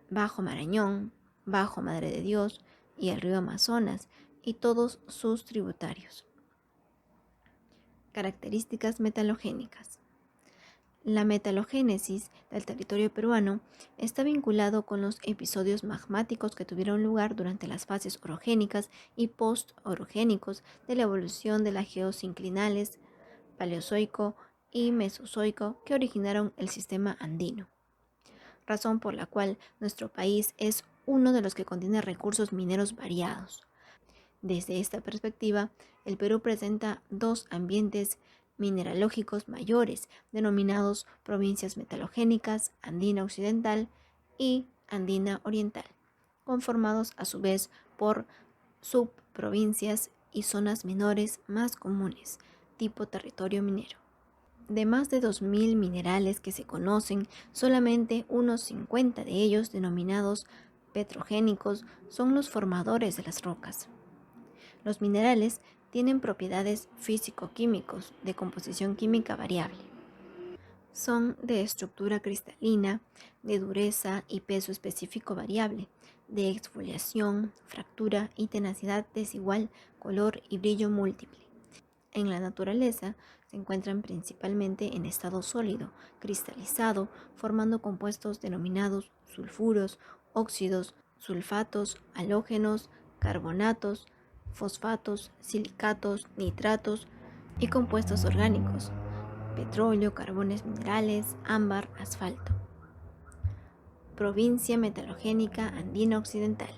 Bajo Marañón, Bajo Madre de Dios y el río Amazonas y todos sus tributarios. Características metalogénicas. La metalogénesis del territorio peruano está vinculado con los episodios magmáticos que tuvieron lugar durante las fases orogénicas y post-orogénicos de la evolución de las geosinclinales Paleozoico y Mesozoico que originaron el sistema andino, razón por la cual nuestro país es uno de los que contiene recursos mineros variados. Desde esta perspectiva, el Perú presenta dos ambientes mineralógicos mayores, denominados provincias metalogénicas, andina occidental y andina oriental, conformados a su vez por subprovincias y zonas menores más comunes, tipo territorio minero. De más de 2.000 minerales que se conocen, solamente unos 50 de ellos, denominados petrogénicos, son los formadores de las rocas. Los minerales Tienen propiedades físico-químicos de composición química variable. Son de estructura cristalina, de dureza y peso específico variable, de exfoliación, fractura y tenacidad desigual, color y brillo múltiple. En la naturaleza se encuentran principalmente en estado sólido, cristalizado, formando compuestos denominados sulfuros, óxidos, sulfatos, halógenos, carbonatos, fosfatos, silicatos, nitratos y compuestos orgánicos, petróleo, carbones minerales, ámbar, asfalto. Provincia metalogénica andina occidental.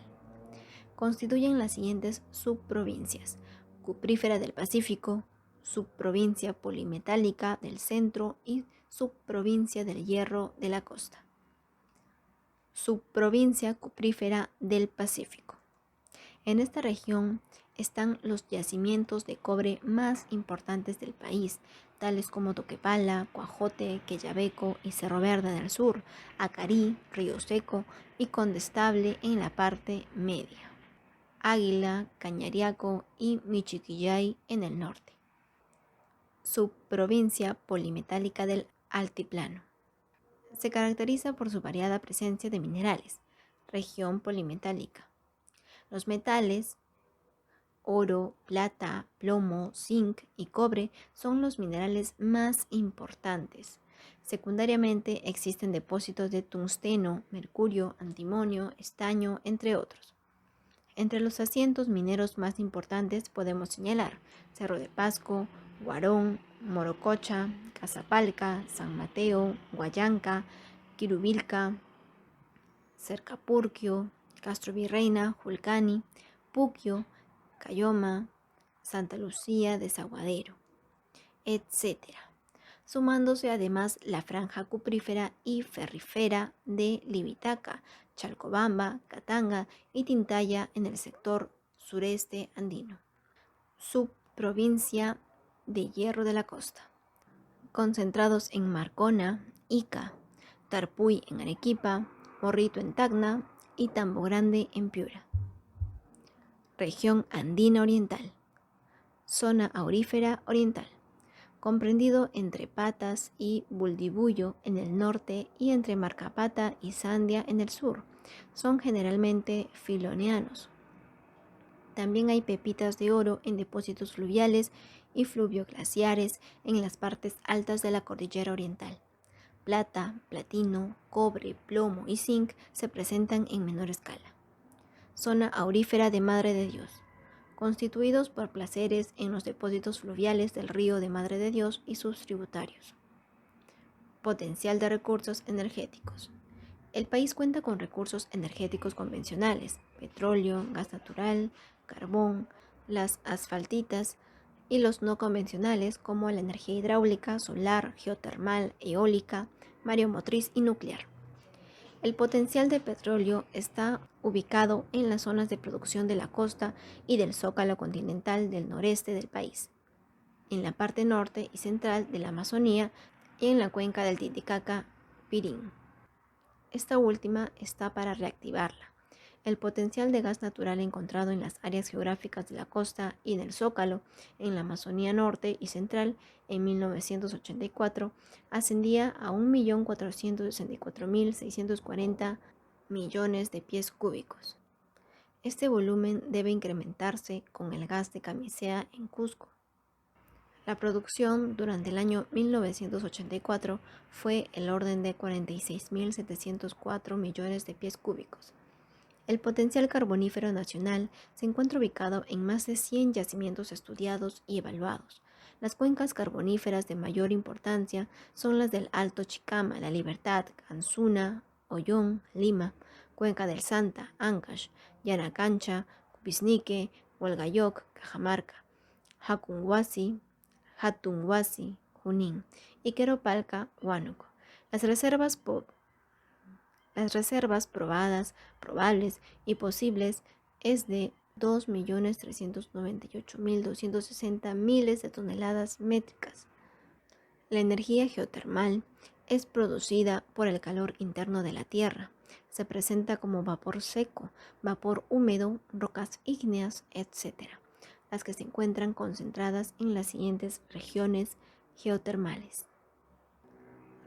Constituyen las siguientes subprovincias: cuprífera del Pacífico, subprovincia polimetálica del centro y subprovincia del hierro de la costa. Subprovincia cuprífera del Pacífico. En esta región están los yacimientos de cobre más importantes del país, tales como Toquepala, Cuajote, Quellaveco y Cerro Verde en el sur, Acarí, Río Seco y Condestable en la parte media, Águila, Cañariaco y Michiquillay en el norte. Subprovincia polimetálica del Altiplano. Se caracteriza por su variada presencia de minerales. Región polimetálica. Los metales, oro, plata, plomo, zinc y cobre son los minerales más importantes. Secundariamente existen depósitos de tungsteno, mercurio, antimonio, estaño, entre otros. Entre los asientos mineros más importantes podemos señalar Cerro de Pasco, Huarón, Morococha, Cazapalca, San Mateo, Guayanca, Quirubilca, Cercapurquio, Castro Virreina, Julcani, Puquio, Cayoma, Santa Lucía, Desaguadero, etc. Sumándose además la franja cuprífera y ferrífera de Libitaca, Chalcobamba, Catanga y Tintaya en el sector sureste andino. Subprovincia de Hierro de la Costa. Concentrados en Marcona, Ica, Tarpuy en Arequipa, Morrito en Tacna y Tambo Grande en Piura. Región Andina Oriental. Zona aurífera oriental. Comprendido entre Patas y Buldibullo en el norte y entre Marcapata y Sandia en el sur. Son generalmente filoneanos. También hay pepitas de oro en depósitos fluviales y fluvioglaciares en las partes altas de la cordillera oriental. Plata, platino, cobre, plomo y zinc se presentan en menor escala. Zona aurífera de Madre de Dios. Constituidos por placeres en los depósitos fluviales del río de Madre de Dios y sus tributarios. Potencial de recursos energéticos. El país cuenta con recursos energéticos convencionales, petróleo, gas natural, carbón, las asfaltitas y los no convencionales como la energía hidráulica, solar, geotermal, eólica, mareomotriz y nuclear. El potencial de petróleo está ubicado en las zonas de producción de la costa y del zócalo continental del noreste del país, en la parte norte y central de la Amazonía y en la cuenca del Titicaca-Pirín. Esta última está para reactivarla. El potencial de gas natural encontrado en las áreas geográficas de la costa y del Zócalo, en la Amazonía Norte y Central, en 1984, ascendía a 1.464.640 millones de pies cúbicos. Este volumen debe incrementarse con el gas de Camisea en Cusco. La producción durante el año 1984 fue el orden de 46.704 millones de pies cúbicos. El potencial carbonífero nacional se encuentra ubicado en más de 100 yacimientos estudiados y evaluados. Las cuencas carboníferas de mayor importancia son las del Alto Chicama, La Libertad, Anzuna, Ollón, Lima, Cuenca del Santa, Ancash, Yanacancha, Cupisnique, Hualgayoc, Cajamarca, Hatunhuasi, Junín y Queropalca, Huánuco. Las reservas probadas, probables y posibles es de 2.398.260 miles de toneladas métricas. La energía geotermal es producida por el calor interno de la Tierra. Se presenta como vapor seco, vapor húmedo, rocas ígneas, etc. las que se encuentran concentradas en las siguientes regiones geotermales: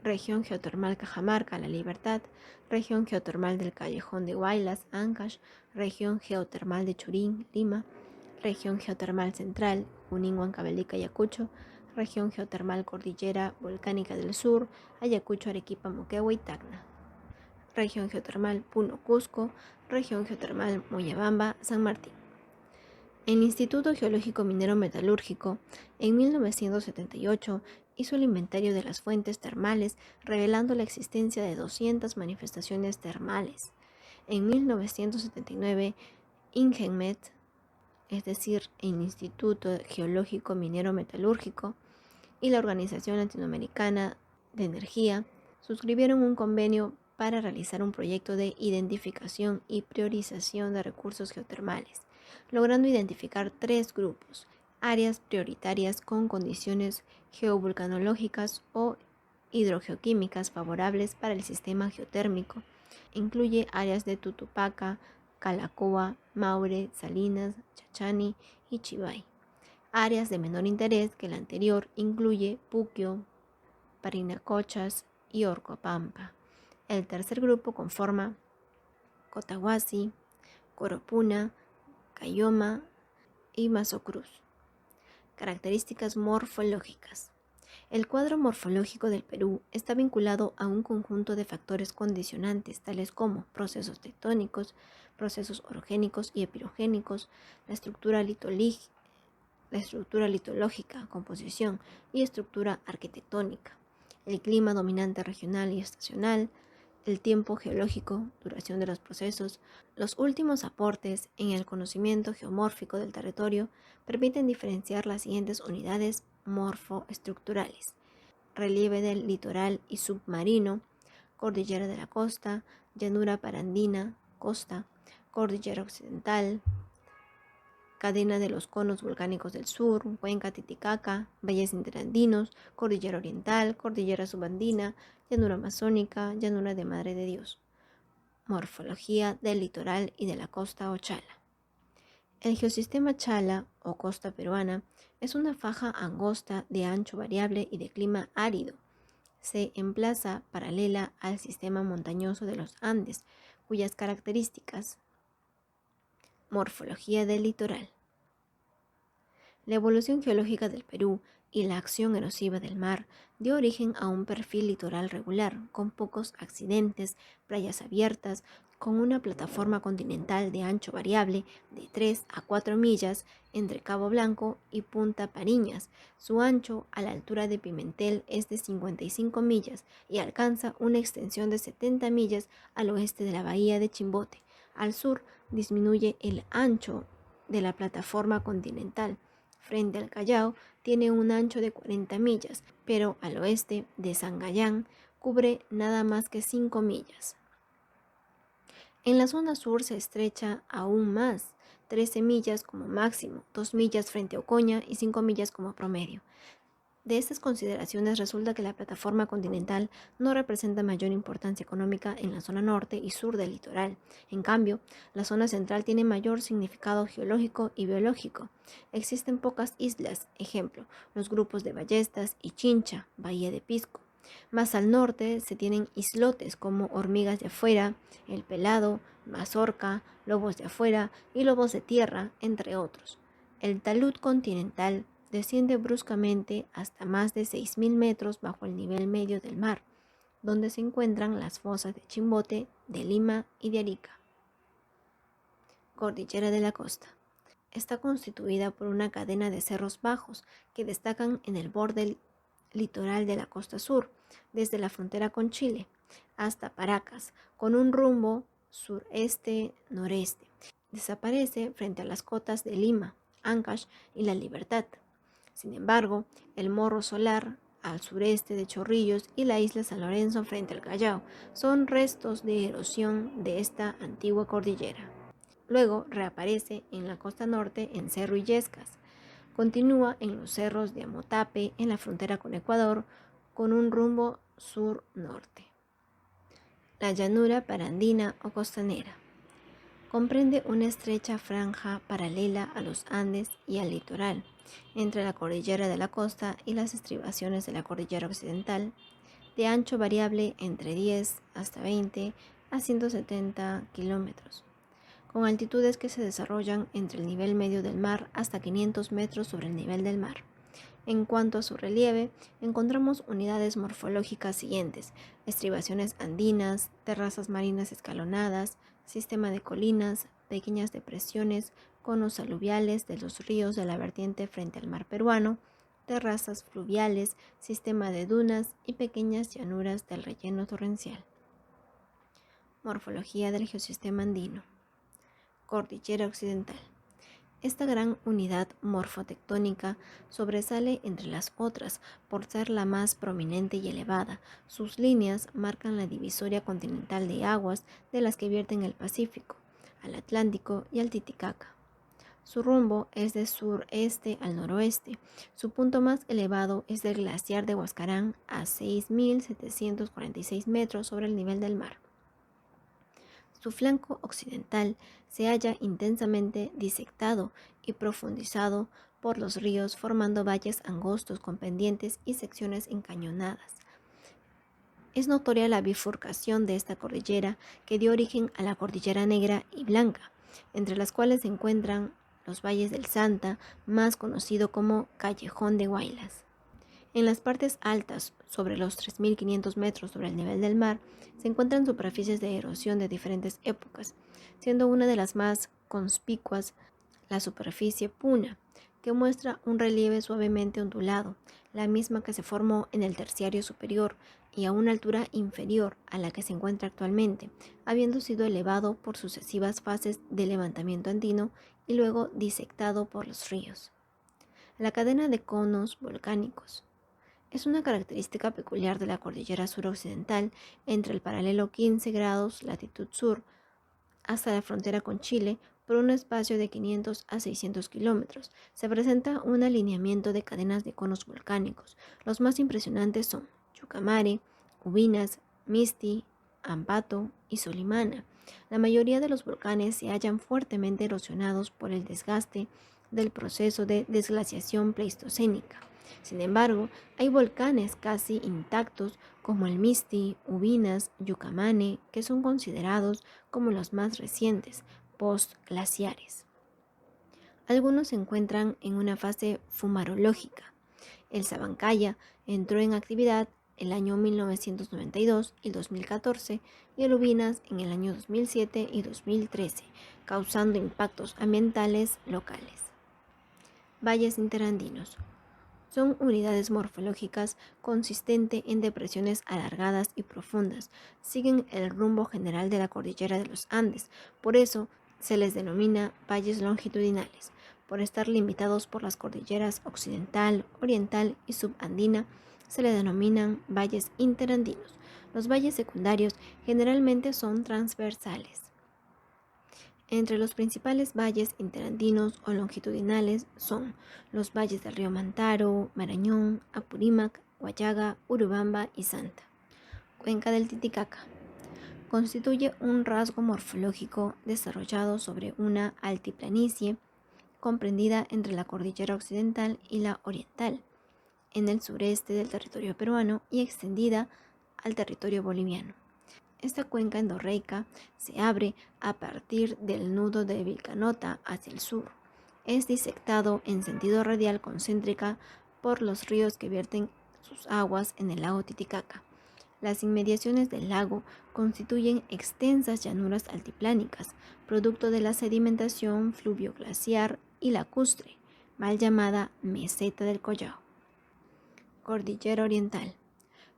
región geotermal Cajamarca, La Libertad; región geotermal del Callejón de Huaylas, Ancash; región geotermal de Churín, Lima; región geotermal central, Junín, Huancavelica, Ayacucho; región geotermal Cordillera Volcánica del Sur, Ayacucho, Arequipa, Moquegua y Tacna; región geotermal Puno, Cusco; región geotermal Moyabamba, San Martín. El Instituto Geológico Minero Metalúrgico, en 1978, hizo el inventario de las fuentes termales, revelando la existencia de 200 manifestaciones termales. En 1979, INGENMET, es decir, el Instituto Geológico Minero Metalúrgico, y la Organización Latinoamericana de Energía suscribieron un convenio para realizar un proyecto de identificación y priorización de recursos geotermales, logrando identificar 3 grupos: áreas prioritarias con condiciones geovulcanológicas o hidrogeoquímicas favorables para el sistema geotérmico. Incluye áreas de Tutupaca, Calacoa, Maure, Salinas, Chachani y Chivay. Áreas de menor interés que la anterior incluye Puquio, Parinacochas y Orcopampa. El tercer grupo conforma Cotahuasi, Coropuna, Cayoma y Mazocruz. Características morfológicas. El cuadro morfológico del Perú está vinculado a un conjunto de factores condicionantes, tales como procesos tectónicos, procesos orogénicos y epirogénicos, la estructura litológica, composición y estructura arquitectónica, el clima dominante regional y estacional, el tiempo geológico, duración de los procesos. Los últimos aportes en el conocimiento geomórfico del territorio permiten diferenciar las siguientes unidades morfoestructurales: relieve del litoral y submarino, cordillera de la costa, llanura parandina, costa, cordillera occidental, cadena de los conos volcánicos del sur, cuenca Titicaca, valles interandinos, cordillera oriental, cordillera subandina, llanura amazónica, llanura de Madre de Dios. Morfología del litoral y de la costa o chala. El geosistema chala o costa peruana es una faja angosta de ancho variable y de clima árido. Se emplaza paralela al sistema montañoso de los Andes, cuyas características. Morfología del litoral. La evolución geológica del Perú y la acción erosiva del mar dio origen a un perfil litoral regular, con pocos accidentes, playas abiertas, con una plataforma continental de ancho variable de 3 a 4 millas entre Cabo Blanco y Punta Pariñas. Su ancho a la altura de Pimentel es de 55 millas y alcanza una extensión de 70 millas al oeste de la bahía de Chimbote. Al sur disminuye el ancho de la plataforma continental. Frente al Callao tiene un ancho de 40 millas, pero al oeste de Sangayán cubre nada más que 5 millas. En la zona sur se estrecha aún más, 13 millas como máximo, 2 millas frente a Ocoña y 5 millas como promedio. De estas consideraciones resulta que la plataforma continental no representa mayor importancia económica en la zona norte y sur del litoral. En cambio, la zona central tiene mayor significado geológico y biológico. Existen pocas islas, ejemplo, los grupos de Ballestas y Chincha, Bahía de Pisco. Más al norte se tienen islotes como Hormigas de Afuera, El Pelado, Mazorca, Lobos de Afuera y Lobos de Tierra, entre otros. El talud continental desciende bruscamente hasta más de 6.000 metros bajo el nivel medio del mar, donde se encuentran las fosas de Chimbote, de Lima y de Arica. Cordillera de la Costa. Está constituida por una cadena de cerros bajos que destacan en el borde litoral de la costa sur, desde la frontera con Chile hasta Paracas, con un rumbo sureste-noreste. Desaparece frente a las cotas de Lima, Ancash y La Libertad. Sin embargo, el Morro Solar, al sureste de Chorrillos, y la isla San Lorenzo frente al Callao son restos de erosión de esta antigua cordillera. Luego reaparece en la costa norte en Cerro Illescas. Continúa en los cerros de Amotape en la frontera con Ecuador con un rumbo sur-norte. La llanura parandina o costanera. Comprende una estrecha franja paralela a los Andes y al litoral, entre la cordillera de la costa y las estribaciones de la cordillera occidental, de ancho variable entre 10 hasta 20 a 170 kilómetros, con altitudes que se desarrollan entre el nivel medio del mar hasta 500 metros sobre el nivel del mar. En cuanto a su relieve, encontramos unidades morfológicas siguientes: estribaciones andinas, terrazas marinas escalonadas, sistema de colinas, pequeñas depresiones, conos aluviales de los ríos de la vertiente frente al mar peruano, terrazas fluviales, sistema de dunas y pequeñas llanuras del relleno torrencial. Morfología del geosistema andino. Cordillera Occidental. Esta gran unidad morfotectónica sobresale entre las otras por ser la más prominente y elevada. Sus líneas marcan la divisoria continental de aguas de las que vierten el Pacífico, al Atlántico y al Titicaca. Su rumbo es de sureste al noroeste. Su punto más elevado es del glaciar de Huascarán a 6.746 metros sobre el nivel del mar. Su flanco occidental se halla intensamente disectado y profundizado por los ríos, formando valles angostos con pendientes y secciones encañonadas. Es notoria la bifurcación de esta cordillera que dio origen a la Cordillera Negra y Blanca, entre las cuales se encuentran los valles del Santa, más conocido como Callejón de Huaylas. En las partes altas, sobre los 3.500 metros sobre el nivel del mar, se encuentran superficies de erosión de diferentes épocas, siendo una de las más conspicuas la superficie Puna, que muestra un relieve suavemente ondulado, la misma que se formó en el Terciario superior y a una altura inferior a la que se encuentra actualmente, habiendo sido elevado por sucesivas fases de levantamiento andino y luego disectado por los ríos. La cadena de conos volcánicos es una característica peculiar de la cordillera suroccidental entre el paralelo 15 grados latitud sur hasta la frontera con Chile por un espacio de 500 a 600 kilómetros. Se presenta un alineamiento de cadenas de conos volcánicos. Los más impresionantes son Chucamare, Ubinas, Misti, Ambato y Solimana. La mayoría de los volcanes se hallan fuertemente erosionados por el desgaste del proceso de desglaciación pleistocénica. Sin embargo, hay volcanes casi intactos como el Misti, Ubinas, Yucamane, que son considerados como los más recientes, postglaciares. Algunos se encuentran en una fase fumarológica. El Sabancaya entró en actividad el año 1992 y 2014 y el Ubinas en el año 2007 y 2013, causando impactos ambientales locales. Valles interandinos. Son unidades morfológicas consistentes en depresiones alargadas y profundas. Siguen el rumbo general de la cordillera de los Andes, por eso se les denomina valles longitudinales. Por estar limitados por las cordilleras occidental, oriental y subandina, se le denominan valles interandinos. Los valles secundarios generalmente son transversales. Entre los principales valles interandinos o longitudinales son los valles del río Mantaro, Marañón, Apurímac, Huallaga, Urubamba y Santa. Cuenca del Titicaca. Constituye un rasgo morfológico desarrollado sobre una altiplanicie comprendida entre la cordillera occidental y la oriental, en el sureste del territorio peruano y extendida al territorio boliviano. Esta cuenca endorreica se abre a partir del nudo de Vilcanota hacia el sur. Es disectado en sentido radial concéntrica por los ríos que vierten sus aguas en el lago Titicaca. Las inmediaciones del lago constituyen extensas llanuras altiplánicas, producto de la sedimentación fluvioglaciar y lacustre, mal llamada meseta del Collao. Cordillera Oriental.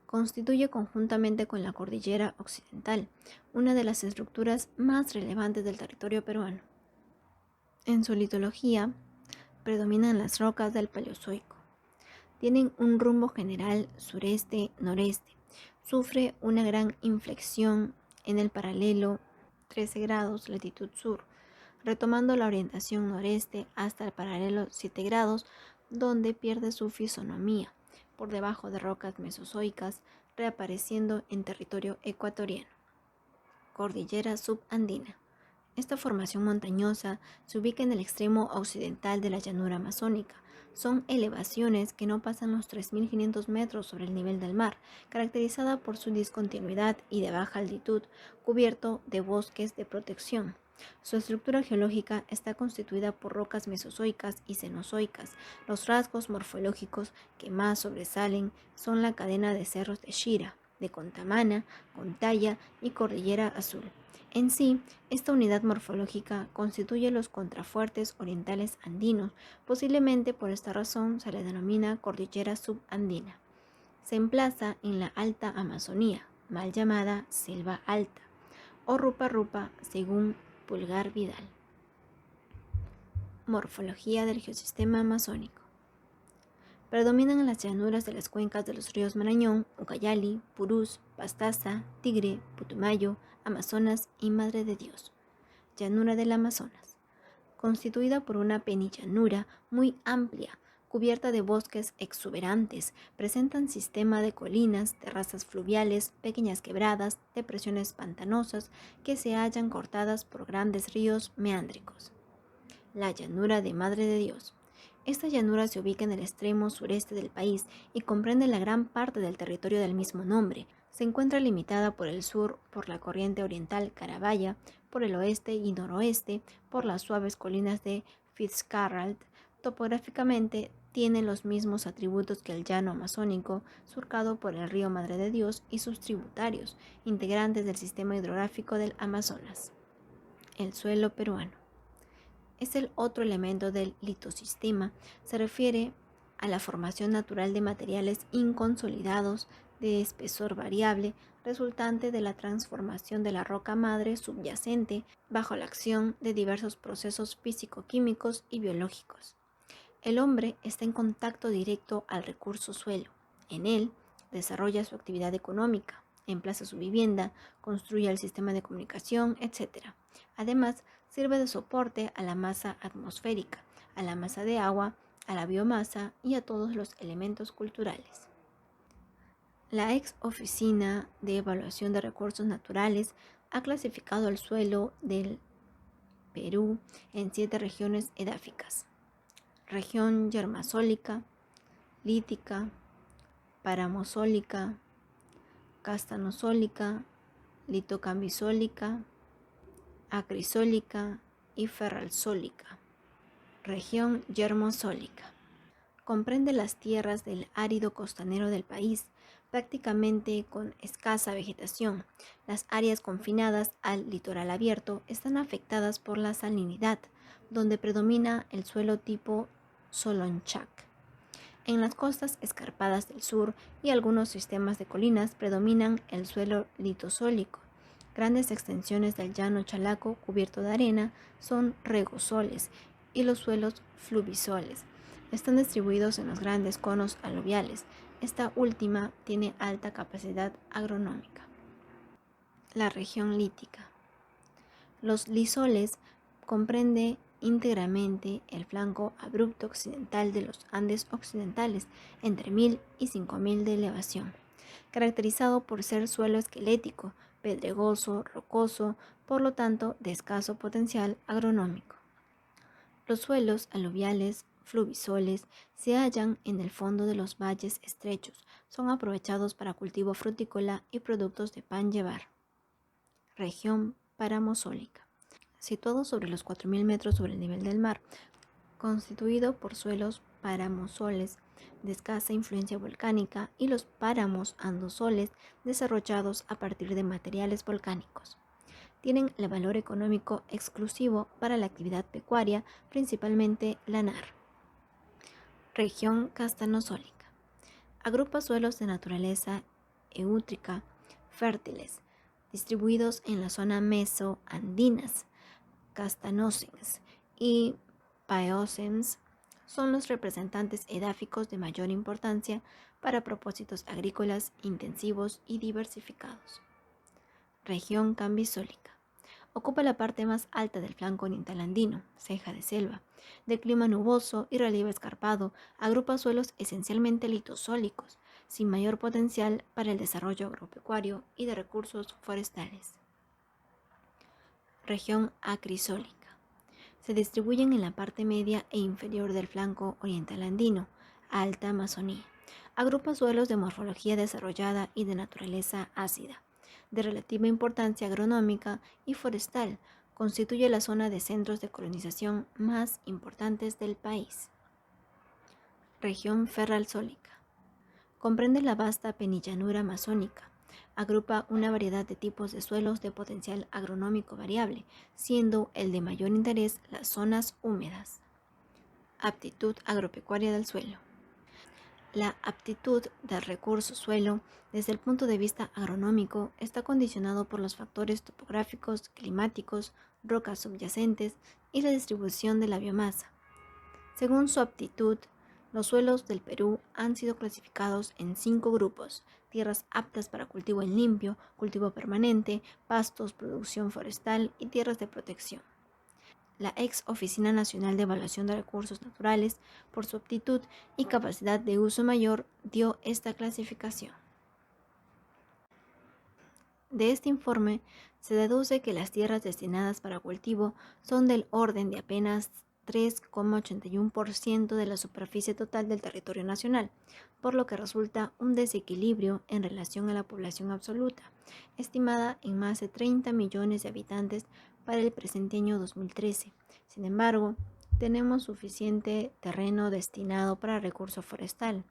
Constituye conjuntamente con la Cordillera Occidental una de las estructuras más relevantes del territorio peruano. En su litología predominan las rocas del Paleozoico. Tienen un rumbo general sureste-noreste. Sufre una gran inflexión en el paralelo 13 grados latitud sur, retomando la orientación noreste hasta el paralelo 7 grados, donde pierde su fisonomía por debajo de rocas mesozoicas, reapareciendo en territorio ecuatoriano. Cordillera subandina. Esta formación montañosa se ubica en el extremo occidental de la llanura amazónica. Son elevaciones que no pasan los 3.500 metros sobre el nivel del mar, caracterizada por su discontinuidad y de baja altitud, cubierto de bosques de protección. Su estructura geológica está constituida por rocas mesozoicas y cenozoicas. Los rasgos morfológicos que más sobresalen son la cadena de cerros de Shira, de Contamana, Contaya y Cordillera Azul. En sí, esta unidad morfológica constituye los contrafuertes orientales andinos. Posiblemente por esta razón se le denomina cordillera subandina. Se emplaza en la Alta Amazonía, mal llamada Selva Alta, o Rupa Rupa según Pulgar Vidal. Morfología del geosistema amazónico. Predominan las llanuras de las cuencas de los ríos Marañón, Ucayali, Purús, Pastaza, Tigre, Putumayo, Amazonas y Madre de Dios. Llanura del Amazonas. Constituida por una penillanura muy amplia, cubierta de bosques exuberantes, presentan sistema de colinas, terrazas fluviales, pequeñas quebradas, depresiones pantanosas que se hallan cortadas por grandes ríos meándricos. La llanura de Madre de Dios. Esta llanura se ubica en el extremo sureste del país y comprende la gran parte del territorio del mismo nombre. Se encuentra limitada por el sur por la corriente oriental Carabaya, por el oeste y noroeste por las suaves colinas de Fitzcarrald. Topográficamente tiene los mismos atributos que el llano amazónico, surcado por el río Madre de Dios y sus tributarios, integrantes del sistema hidrográfico del Amazonas. El suelo peruano. Es el otro elemento del litosistema. Se refiere a la formación natural de materiales inconsolidados de espesor variable resultante de la transformación de la roca madre subyacente bajo la acción de diversos procesos físico-químicos y biológicos. El hombre está en contacto directo al recurso suelo. En él desarrolla su actividad económica, emplaza su vivienda, construye el sistema de comunicación, etc. Además, sirve de soporte a la masa atmosférica, a la masa de agua, a la biomasa y a todos los elementos culturales. La ex Oficina de Evaluación de Recursos Naturales ha clasificado el suelo del Perú en 7 regiones edáficas: región yermazólica, lítica, paramosólica, castanosólica, litocambisólica, acrisólica y ferralsólica. Región yermosólica. Comprende las tierras del árido costanero del país, prácticamente con escasa vegetación. Las áreas confinadas al litoral abierto están afectadas por la salinidad, donde predomina el suelo tipo Solonchak. En las costas escarpadas del sur y algunos sistemas de colinas predominan el suelo litosólico. Grandes extensiones del llano chalaco cubierto de arena son regosoles y los suelos fluvisoles. Están distribuidos en los grandes conos aluviales. Esta última tiene alta capacidad agronómica. La región lítica. Los lisoles comprende íntegramente el flanco abrupto occidental de los Andes occidentales, entre 1000 y 5000 de elevación, caracterizado por ser suelo esquelético, pedregoso, rocoso, por lo tanto de escaso potencial agronómico. Los suelos aluviales fluvisoles se hallan en el fondo de los valles estrechos, son aprovechados para cultivo frutícola y productos de pan llevar. Región paramosólica. Situado sobre los 4000 metros sobre el nivel del mar, constituido por suelos paramosoles de escasa influencia volcánica y los páramos andosoles desarrollados a partir de materiales volcánicos. Tienen el valor económico exclusivo para la actividad pecuaria, principalmente lanar. Región castanosólica. Agrupa suelos de naturaleza eútrica fértiles, distribuidos en la zona mesoandinas. Castanocens y Paeocens son los representantes edáficos de mayor importancia para propósitos agrícolas intensivos y diversificados. Región cambisólica. Ocupa la parte más alta del flanco oriental andino, ceja de selva, de clima nuboso y relieve escarpado. Agrupa suelos esencialmente litosólicos, sin mayor potencial para el desarrollo agropecuario y de recursos forestales. Región acrisólica. Se distribuyen en la parte media e inferior del flanco oriental andino, alta Amazonía. Agrupa suelos de morfología desarrollada y de naturaleza ácida, de relativa importancia agronómica y forestal. Constituye la zona de centros de colonización más importantes del país. Región ferral-sólica. Comprende la vasta penillanura amazónica. Agrupa una variedad de tipos de suelos de potencial agronómico variable, siendo el de mayor interés las zonas húmedas. Aptitud agropecuaria del suelo. La aptitud del recurso suelo, desde el punto de vista agronómico, está condicionado por los factores topográficos, climáticos, rocas subyacentes y la distribución de la biomasa. Según su aptitud, los suelos del Perú han sido clasificados en 5 grupos: tierras aptas para cultivo en limpio, cultivo permanente, pastos, producción forestal y tierras de protección. La ex Oficina Nacional de Evaluación de Recursos Naturales, por su aptitud y capacidad de uso mayor, dio esta clasificación. De este informe se deduce que las tierras destinadas para cultivo son del orden de apenas 3,81% de la superficie total del territorio nacional, por lo que resulta un desequilibrio en relación a la población absoluta, estimada en más de 30 millones de habitantes para el presente año 2013. Sin embargo, tenemos suficiente terreno destinado para recurso forestal,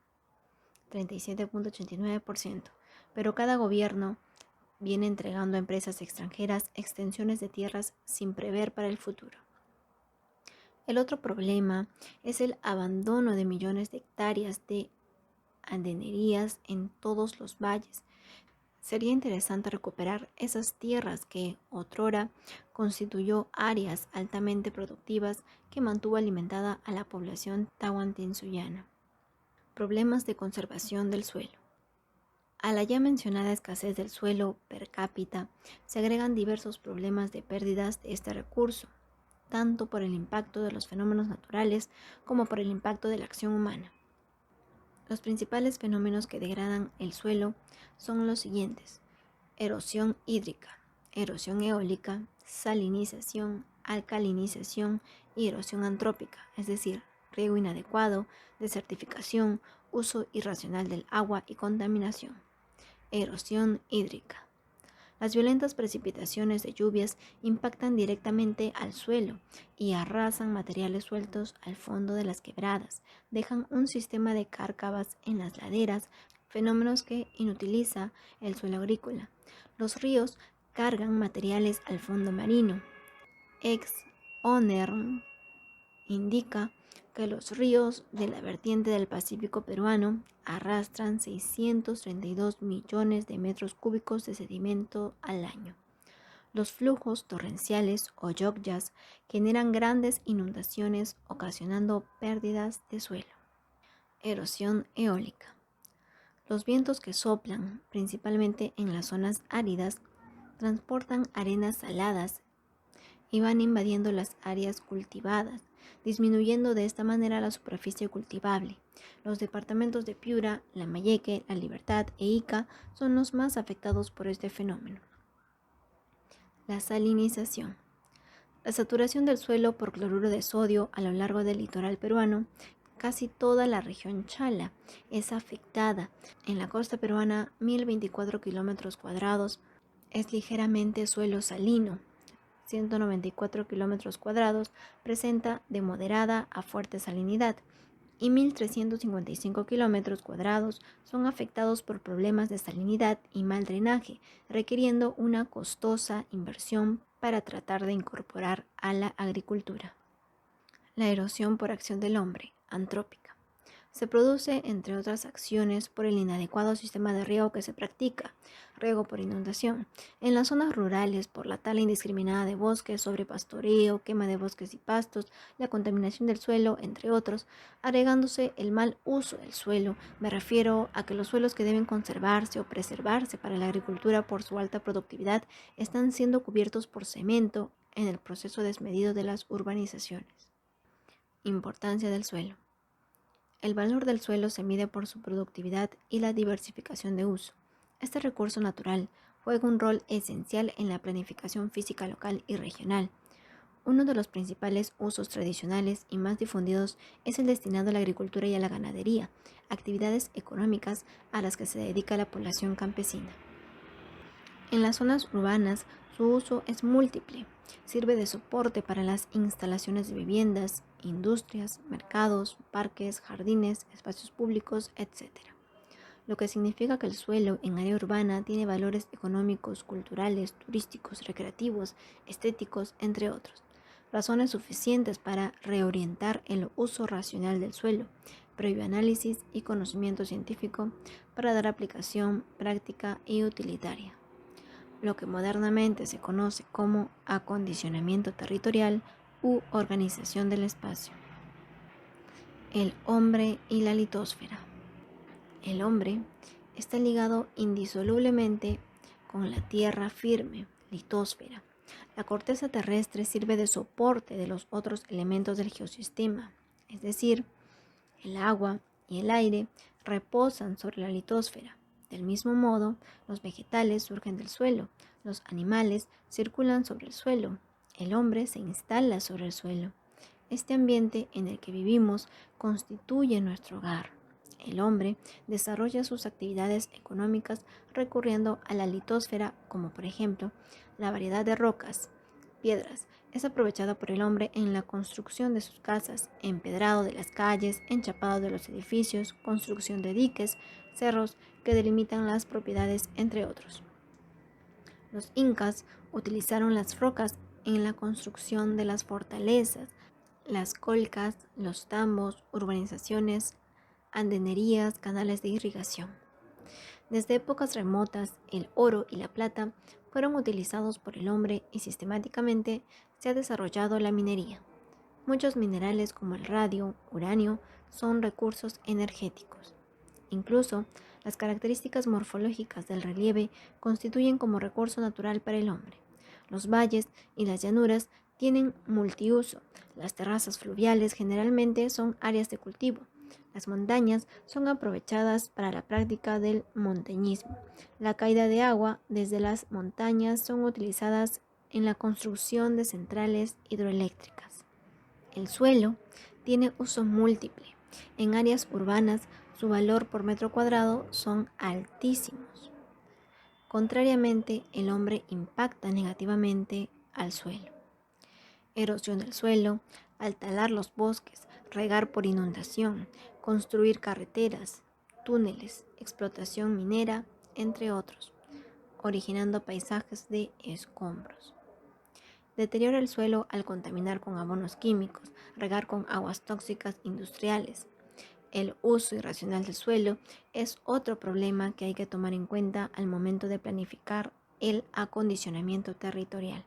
37,89%, pero cada gobierno viene entregando a empresas extranjeras extensiones de tierras sin prever para el futuro. El otro problema es el abandono de millones de hectáreas de andenerías en todos los valles. Sería interesante recuperar esas tierras que otrora constituyó áreas altamente productivas que mantuvo alimentada a la población tahuantinsullana. Problemas de conservación del suelo. A la ya mencionada escasez del suelo per cápita se agregan diversos problemas de pérdidas de este recurso, tanto por el impacto de los fenómenos naturales como por el impacto de la acción humana. Los principales fenómenos que degradan el suelo son los siguientes: erosión hídrica, erosión eólica, salinización, alcalinización y erosión antrópica, es decir, riego inadecuado, desertificación, uso irracional del agua y contaminación. Erosión hídrica. Las violentas precipitaciones de lluvias impactan directamente al suelo y arrasan materiales sueltos al fondo de las quebradas, dejan un sistema de cárcavas en las laderas, fenómenos que inutiliza el suelo agrícola. Los ríos cargan materiales al fondo marino. Ex ONERM indica que los ríos de la vertiente del Pacífico peruano arrastran 632 millones de metros cúbicos de sedimento al año. Los flujos torrenciales o lluvias generan grandes inundaciones, ocasionando pérdidas de suelo. Erosión eólica. Los vientos que soplan, principalmente en las zonas áridas, transportan arenas saladas y van invadiendo las áreas cultivadas, disminuyendo de esta manera la superficie cultivable. Los departamentos de Piura, Lambayeque, La Libertad e Ica son los más afectados por este fenómeno. La salinización. La saturación del suelo por cloruro de sodio a lo largo del litoral peruano, casi toda la región Chala es afectada. En la costa peruana, 1024 kilómetros cuadrados es ligeramente suelo salino. 194 kilómetros cuadrados presenta de moderada a fuerte salinidad y 1.355 kilómetros cuadrados son afectados por problemas de salinidad y mal drenaje, requiriendo una costosa inversión para tratar de incorporar a la agricultura. La erosión por acción del hombre, antrópica. Se produce, entre otras acciones, por el inadecuado sistema de riego que se practica, riego por inundación, en las zonas rurales por la tala indiscriminada de bosques, sobrepastoreo, quema de bosques y pastos, la contaminación del suelo, entre otros, agregándose el mal uso del suelo. Me refiero a que los suelos que deben conservarse o preservarse para la agricultura por su alta productividad están siendo cubiertos por cemento en el proceso desmedido de las urbanizaciones. Importancia del suelo. El valor del suelo se mide por su productividad y la diversificación de uso. Este recurso natural juega un rol esencial en la planificación física local y regional. Uno de los principales usos tradicionales y más difundidos es el destinado a la agricultura y a la ganadería, actividades económicas a las que se dedica la población campesina. En las zonas urbanas, su uso es múltiple. Sirve de soporte para las instalaciones de viviendas, industrias, mercados, parques, jardines, espacios públicos, etc. Lo que significa que el suelo en área urbana tiene valores económicos, culturales, turísticos, recreativos, estéticos, entre otros. Razones suficientes para reorientar el uso racional del suelo, previo análisis y conocimiento científico para dar aplicación práctica y utilitaria. Lo que modernamente se conoce como acondicionamiento territorial u organización del espacio. El hombre y la litosfera. El hombre está ligado indisolublemente con la tierra firme, litosfera. La corteza terrestre sirve de soporte de los otros elementos del geosistema, es decir, el agua y el aire reposan sobre la litosfera. Del mismo modo, los vegetales surgen del suelo, los animales circulan sobre el suelo, el hombre se instala sobre el suelo. Este ambiente en el que vivimos constituye nuestro hogar. El hombre desarrolla sus actividades económicas recurriendo a la litosfera, como por ejemplo la variedad de rocas, piedras. Es aprovechada por el hombre en la construcción de sus casas, empedrado de las calles, enchapado de los edificios, construcción de diques, cerros que delimitan las propiedades, entre otros. Los incas utilizaron las rocas en la construcción de las fortalezas, las colcas, los tambos, urbanizaciones, andenerías, canales de irrigación. Desde épocas remotas, el oro y la plata fueron utilizados por el hombre y sistemáticamente se ha desarrollado la minería. Muchos minerales como el radio, uranio, son recursos energéticos. Incluso, las características morfológicas del relieve constituyen como recurso natural para el hombre. Los valles y las llanuras tienen multiuso. Las terrazas fluviales generalmente son áreas de cultivo. Las montañas son aprovechadas para la práctica del montañismo. La caída de agua desde las montañas son utilizadas en la construcción de centrales hidroeléctricas. El suelo tiene uso múltiple. En áreas urbanas, su valor por metro cuadrado son altísimos. Contrariamente, el hombre impacta negativamente al suelo. Erosión del suelo, al talar los bosques, regar por inundación, construir carreteras, túneles, explotación minera, entre otros, originando paisajes de escombros. Deteriora el suelo al contaminar con abonos químicos, regar con aguas tóxicas industriales. El uso irracional del suelo es otro problema que hay que tomar en cuenta al momento de planificar el acondicionamiento territorial.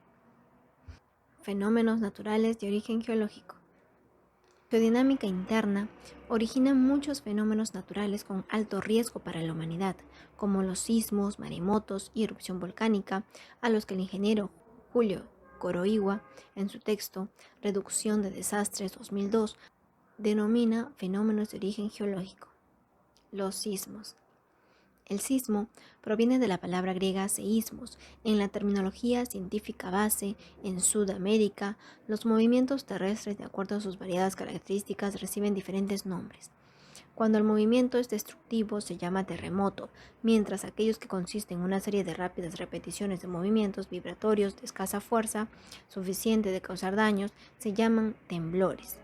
Fenómenos naturales de origen geológico. La geodinámica interna origina muchos fenómenos naturales con alto riesgo para la humanidad, como los sismos, maremotos y erupción volcánica, a los que el ingeniero Julio Coroigua, en su texto Reducción de Desastres 2002, denomina fenómenos de origen geológico. Los sismos. El sismo proviene de la palabra griega seísmos. En la terminología científica base, en Sudamérica, los movimientos terrestres, de acuerdo a sus variadas características, reciben diferentes nombres. Cuando el movimiento es destructivo se llama terremoto, mientras aquellos que consisten en una serie de rápidas repeticiones de movimientos vibratorios de escasa fuerza, suficiente de causar daños, se llaman temblores.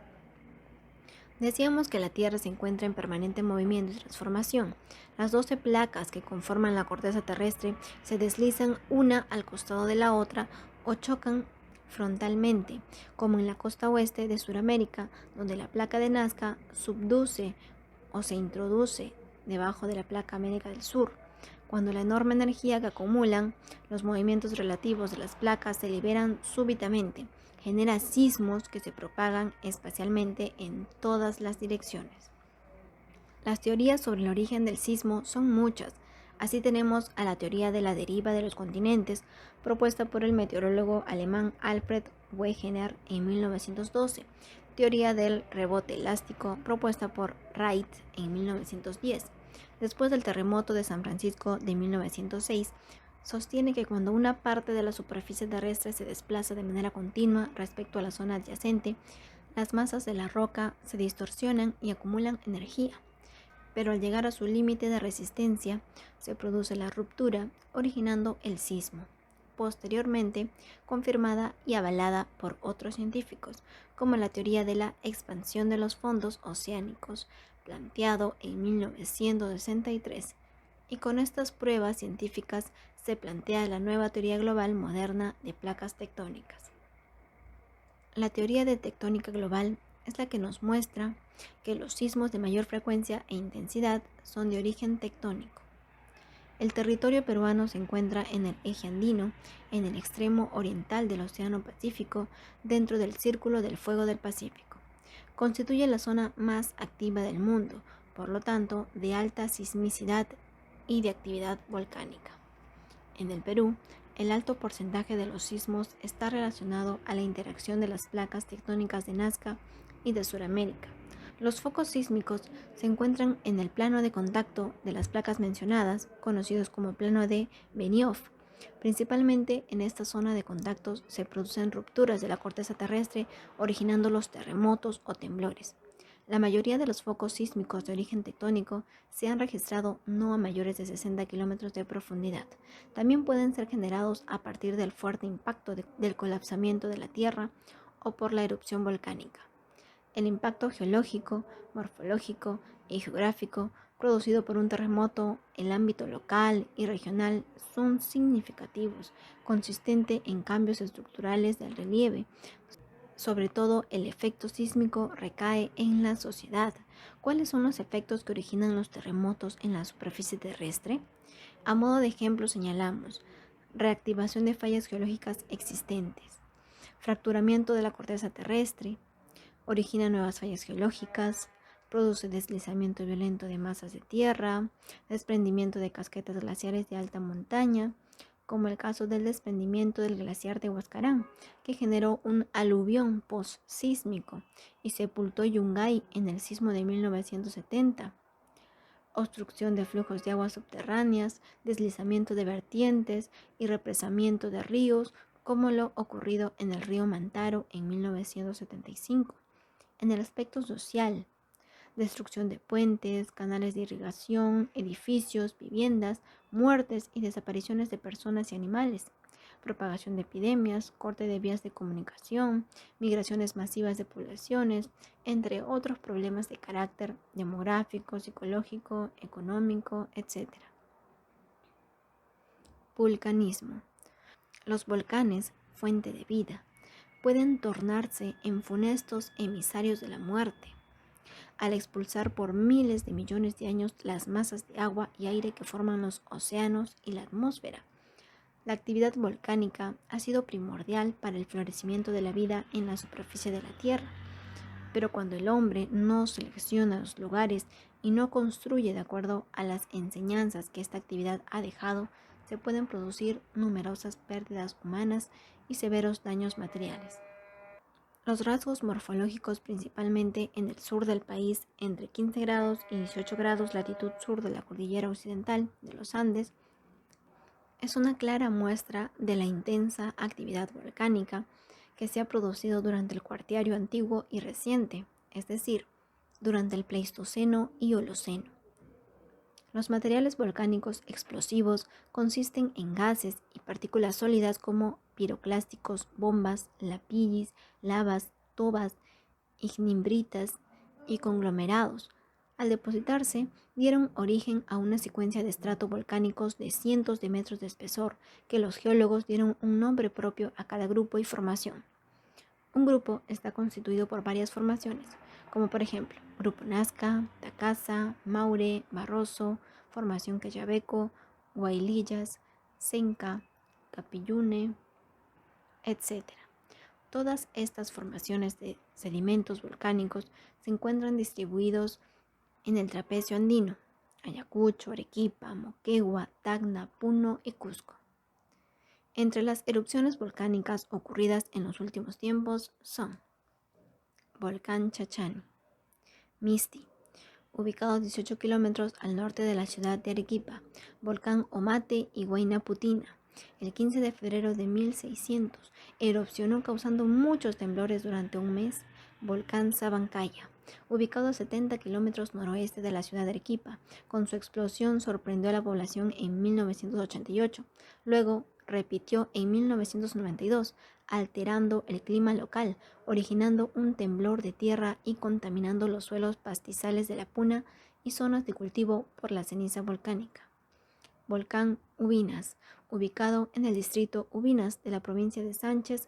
Decíamos que la Tierra se encuentra en permanente movimiento y transformación. Las 12 placas que conforman la corteza terrestre se deslizan una al costado de la otra o chocan frontalmente, como en la costa oeste de Sudamérica, donde la placa de Nazca subduce o se introduce debajo de la placa América del Sur. Cuando la enorme energía que acumulan, los movimientos relativos de las placas se liberan súbitamente, genera sismos que se propagan espacialmente en todas las direcciones. Las teorías sobre el origen del sismo son muchas. Así tenemos a la teoría de la deriva de los continentes, propuesta por el meteorólogo alemán Alfred Wegener en 1912, teoría del rebote elástico, propuesta por Wright en 1910. Después del terremoto de San Francisco de 1906, sostiene que cuando una parte de la superficie terrestre se desplaza de manera continua respecto a la zona adyacente, las masas de la roca se distorsionan y acumulan energía, pero al llegar a su límite de resistencia, se produce la ruptura, originando el sismo. Posteriormente, confirmada y avalada por otros científicos, como la teoría de la expansión de los fondos oceánicos, planteado en 1963, y con estas pruebas científicas se plantea la nueva teoría global moderna de placas tectónicas. La teoría de tectónica global es la que nos muestra que los sismos de mayor frecuencia e intensidad son de origen tectónico. El territorio peruano se encuentra en el eje andino, en el extremo oriental del Océano Pacífico, dentro del Círculo del Fuego del Pacífico. Constituye la zona más activa del mundo, por lo tanto, de alta sismicidad y de actividad volcánica. En el Perú, el alto porcentaje de los sismos está relacionado a la interacción de las placas tectónicas de Nazca y de Sudamérica. Los focos sísmicos se encuentran en el plano de contacto de las placas mencionadas, conocidos como plano de Benioff. Principalmente en esta zona de contactos se producen rupturas de la corteza terrestre, originando los terremotos o temblores. La mayoría de los focos sísmicos de origen tectónico se han registrado no a mayores de 60 kilómetros de profundidad. También pueden ser generados a partir del fuerte impacto del colapsamiento de la Tierra o por la erupción volcánica. El impacto geológico, morfológico y geográfico producido por un terremoto, el ámbito local y regional son significativos, consistente en cambios estructurales del relieve. Sobre todo, el efecto sísmico recae en la sociedad. ¿Cuáles son los efectos que originan los terremotos en la superficie terrestre? A modo de ejemplo señalamos reactivación de fallas geológicas existentes, fracturamiento de la corteza terrestre, origina nuevas fallas geológicas, produce deslizamiento violento de masas de tierra, desprendimiento de casquetes glaciares de alta montaña, como el caso del desprendimiento del glaciar de Huascarán, que generó un aluvión post-sísmico y sepultó Yungay en el sismo de 1970. Obstrucción de flujos de aguas subterráneas, deslizamiento de vertientes y represamiento de ríos, como lo ocurrido en el río Mantaro en 1975. En el aspecto social, destrucción de puentes, canales de irrigación, edificios, viviendas, muertes y desapariciones de personas y animales, propagación de epidemias, corte de vías de comunicación, migraciones masivas de poblaciones, entre otros problemas de carácter demográfico, psicológico, económico, etc. Vulcanismo. Los volcanes, fuente de vida, pueden tornarse en funestos emisarios de la muerte, al expulsar por miles de millones de años las masas de agua y aire que forman los océanos y la atmósfera. La actividad volcánica ha sido primordial para el florecimiento de la vida en la superficie de la Tierra, pero cuando el hombre no selecciona los lugares y no construye de acuerdo a las enseñanzas que esta actividad ha dejado, se pueden producir numerosas pérdidas humanas y severos daños materiales. Los rasgos morfológicos, principalmente en el sur del país, entre 15 grados y 18 grados latitud sur de la cordillera occidental de los Andes, es una clara muestra de la intensa actividad volcánica que se ha producido durante el Cuaternario antiguo y reciente, es decir, durante el Pleistoceno y Holoceno. Los materiales volcánicos explosivos consisten en gases y partículas sólidas como piroclásticos, bombas, lapillis, lavas, tobas, ignimbritas y conglomerados. Al depositarse, dieron origen a una secuencia de estratovolcánicos de cientos de metros de espesor, que los geólogos dieron un nombre propio a cada grupo y formación. Un grupo está constituido por varias formaciones, como por ejemplo, Grupo Nazca, Tacasa, Maure, Barroso, Formación Quellaveco, Huaylillas, Senca, Capillune, etc. Todas estas formaciones de sedimentos volcánicos se encuentran distribuidos en el trapecio andino, Ayacucho, Arequipa, Moquegua, Tacna, Puno y Cusco. Entre las erupciones volcánicas ocurridas en los últimos tiempos son Volcán Chachani, Misti, ubicado a 18 kilómetros al norte de la ciudad de Arequipa, volcán Omate y Huayna Putina. El 15 de febrero de 1600 erupcionó causando muchos temblores durante un mes, volcán Sabancaya, ubicado a 70 kilómetros noroeste de la ciudad de Arequipa. Con su explosión sorprendió a la población en 1988. Luego repitió en 1992, alterando el clima local, originando un temblor de tierra y contaminando los suelos pastizales de la Puna y zonas de cultivo por la ceniza volcánica. Volcán Ubinas, ubicado en el distrito Ubinas de la provincia de Sánchez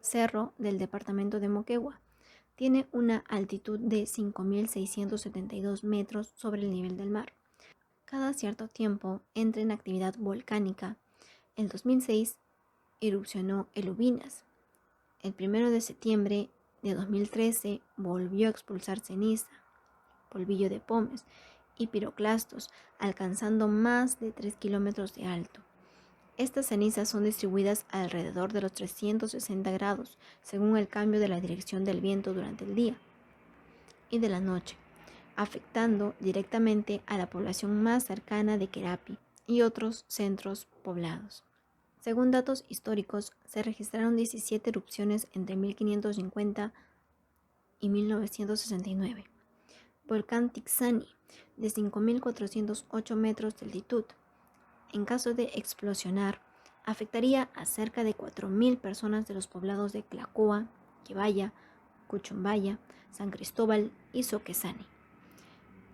Cerro del departamento de Moquegua. Tiene una altitud de 5.672 metros sobre el nivel del mar. Cada cierto tiempo entra en actividad volcánica. En 2006 erupcionó el Ubinas. El 1 de septiembre de 2013 volvió a expulsar ceniza, polvillo de pómez y piroclastos, alcanzando más de 3 kilómetros de alto. Estas cenizas son distribuidas alrededor de los 360 grados, según el cambio de la dirección del viento durante el día y de la noche, afectando directamente a la población más cercana de Querapi y otros centros poblados. Según datos históricos, se registraron 17 erupciones entre 1550 y 1969. Volcán Tixani, de 5.408 metros de altitud. En caso de explosionar, afectaría a cerca de 4.000 personas de los poblados de Tlacoa, Quebaya, Cuchumbaya, San Cristóbal y Soquesani.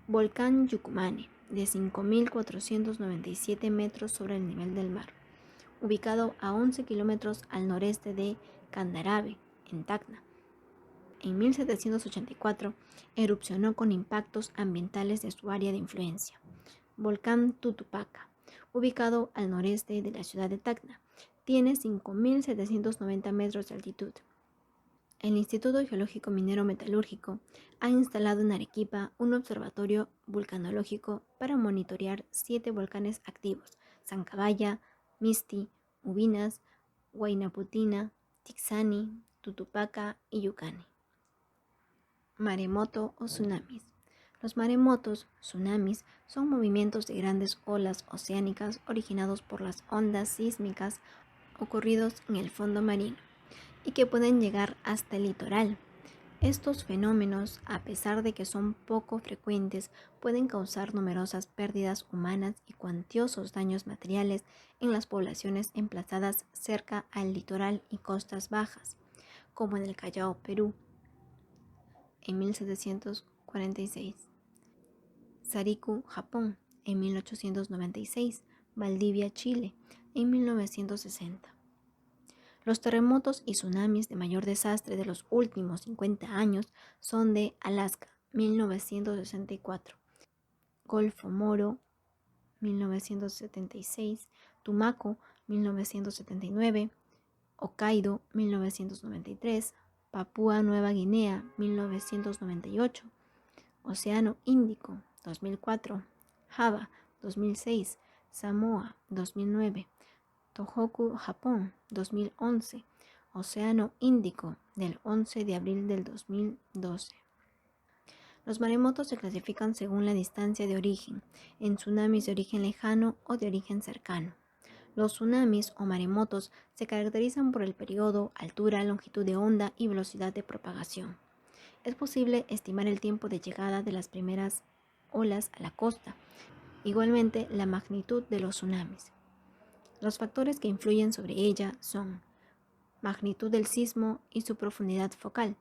Volcán Yucumane, de 5.497 metros sobre el nivel del mar, ubicado a 11 kilómetros al noreste de Candarave, en Tacna. En 1784 erupcionó con impactos ambientales de su área de influencia. Volcán Tutupaca, ubicado al noreste de la ciudad de Tacna, tiene 5.790 metros de altitud. El Instituto Geológico Minero Metalúrgico ha instalado en Arequipa un observatorio vulcanológico para monitorear 7 volcanes activos: Sancabaya, Misti, Ubinas, Huayna Putina, Tixani, Tutupaca y Yucani. Maremoto o tsunamis. Los maremotos, tsunamis, son movimientos de grandes olas oceánicas originados por las ondas sísmicas ocurridos en el fondo marino y que pueden llegar hasta el litoral. Estos fenómenos, a pesar de que son poco frecuentes, pueden causar numerosas pérdidas humanas y cuantiosos daños materiales en las poblaciones emplazadas cerca al litoral y costas bajas, como en el Callao, Perú, en 1746. Sariku, Japón, en 1896. Valdivia, Chile, en 1960. Los terremotos y tsunamis de mayor desastre de los últimos 50 años son de Alaska, 1964, Golfo Moro, 1976, Tumaco, 1979, Hokkaido, 1993, Papúa Nueva Guinea, 1998, Océano Índico, 2004, Java, 2006, Samoa, 2009, Tohoku, Japón, 2011, Océano Índico, del 11 de abril del 2012. Los maremotos se clasifican según la distancia de origen, en tsunamis de origen lejano o de origen cercano. Los tsunamis o maremotos se caracterizan por el periodo, altura, longitud de onda y velocidad de propagación. Es posible estimar el tiempo de llegada de las primeras olas a la costa, igualmente la magnitud de los tsunamis. Los factores que influyen sobre ella son magnitud del sismo y su profundidad focal,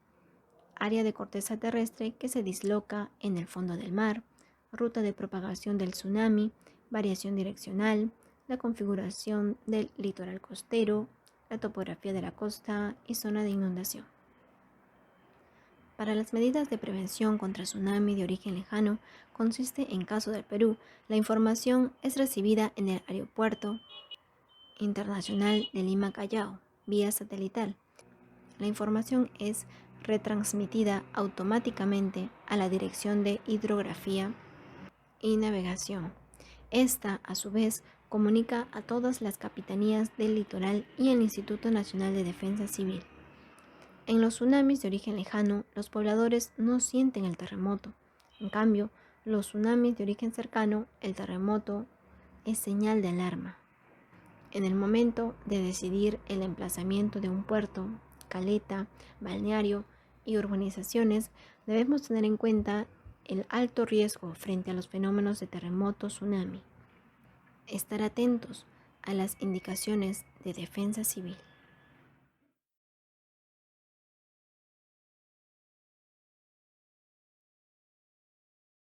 área de corteza terrestre que se disloca en el fondo del mar, ruta de propagación del tsunami, variación direccional, la configuración del litoral costero, la topografía de la costa y zona de inundación. Para las medidas de prevención contra tsunami de origen lejano, consiste, en caso del Perú, la información es recibida en el Aeropuerto Internacional de Lima Callao, vía satelital. La información es retransmitida automáticamente a la Dirección de Hidrografía y Navegación. Esta, a su vez, comunica a todas las capitanías del litoral y al Instituto Nacional de Defensa Civil. En los tsunamis de origen lejano, los pobladores no sienten el terremoto. En cambio, los tsunamis de origen cercano, el terremoto, es señal de alarma. En el momento de decidir el emplazamiento de un puerto, caleta, balneario y urbanizaciones, debemos tener en cuenta el alto riesgo frente a los fenómenos de terremoto, tsunami. Estar atentos a las indicaciones de defensa civil.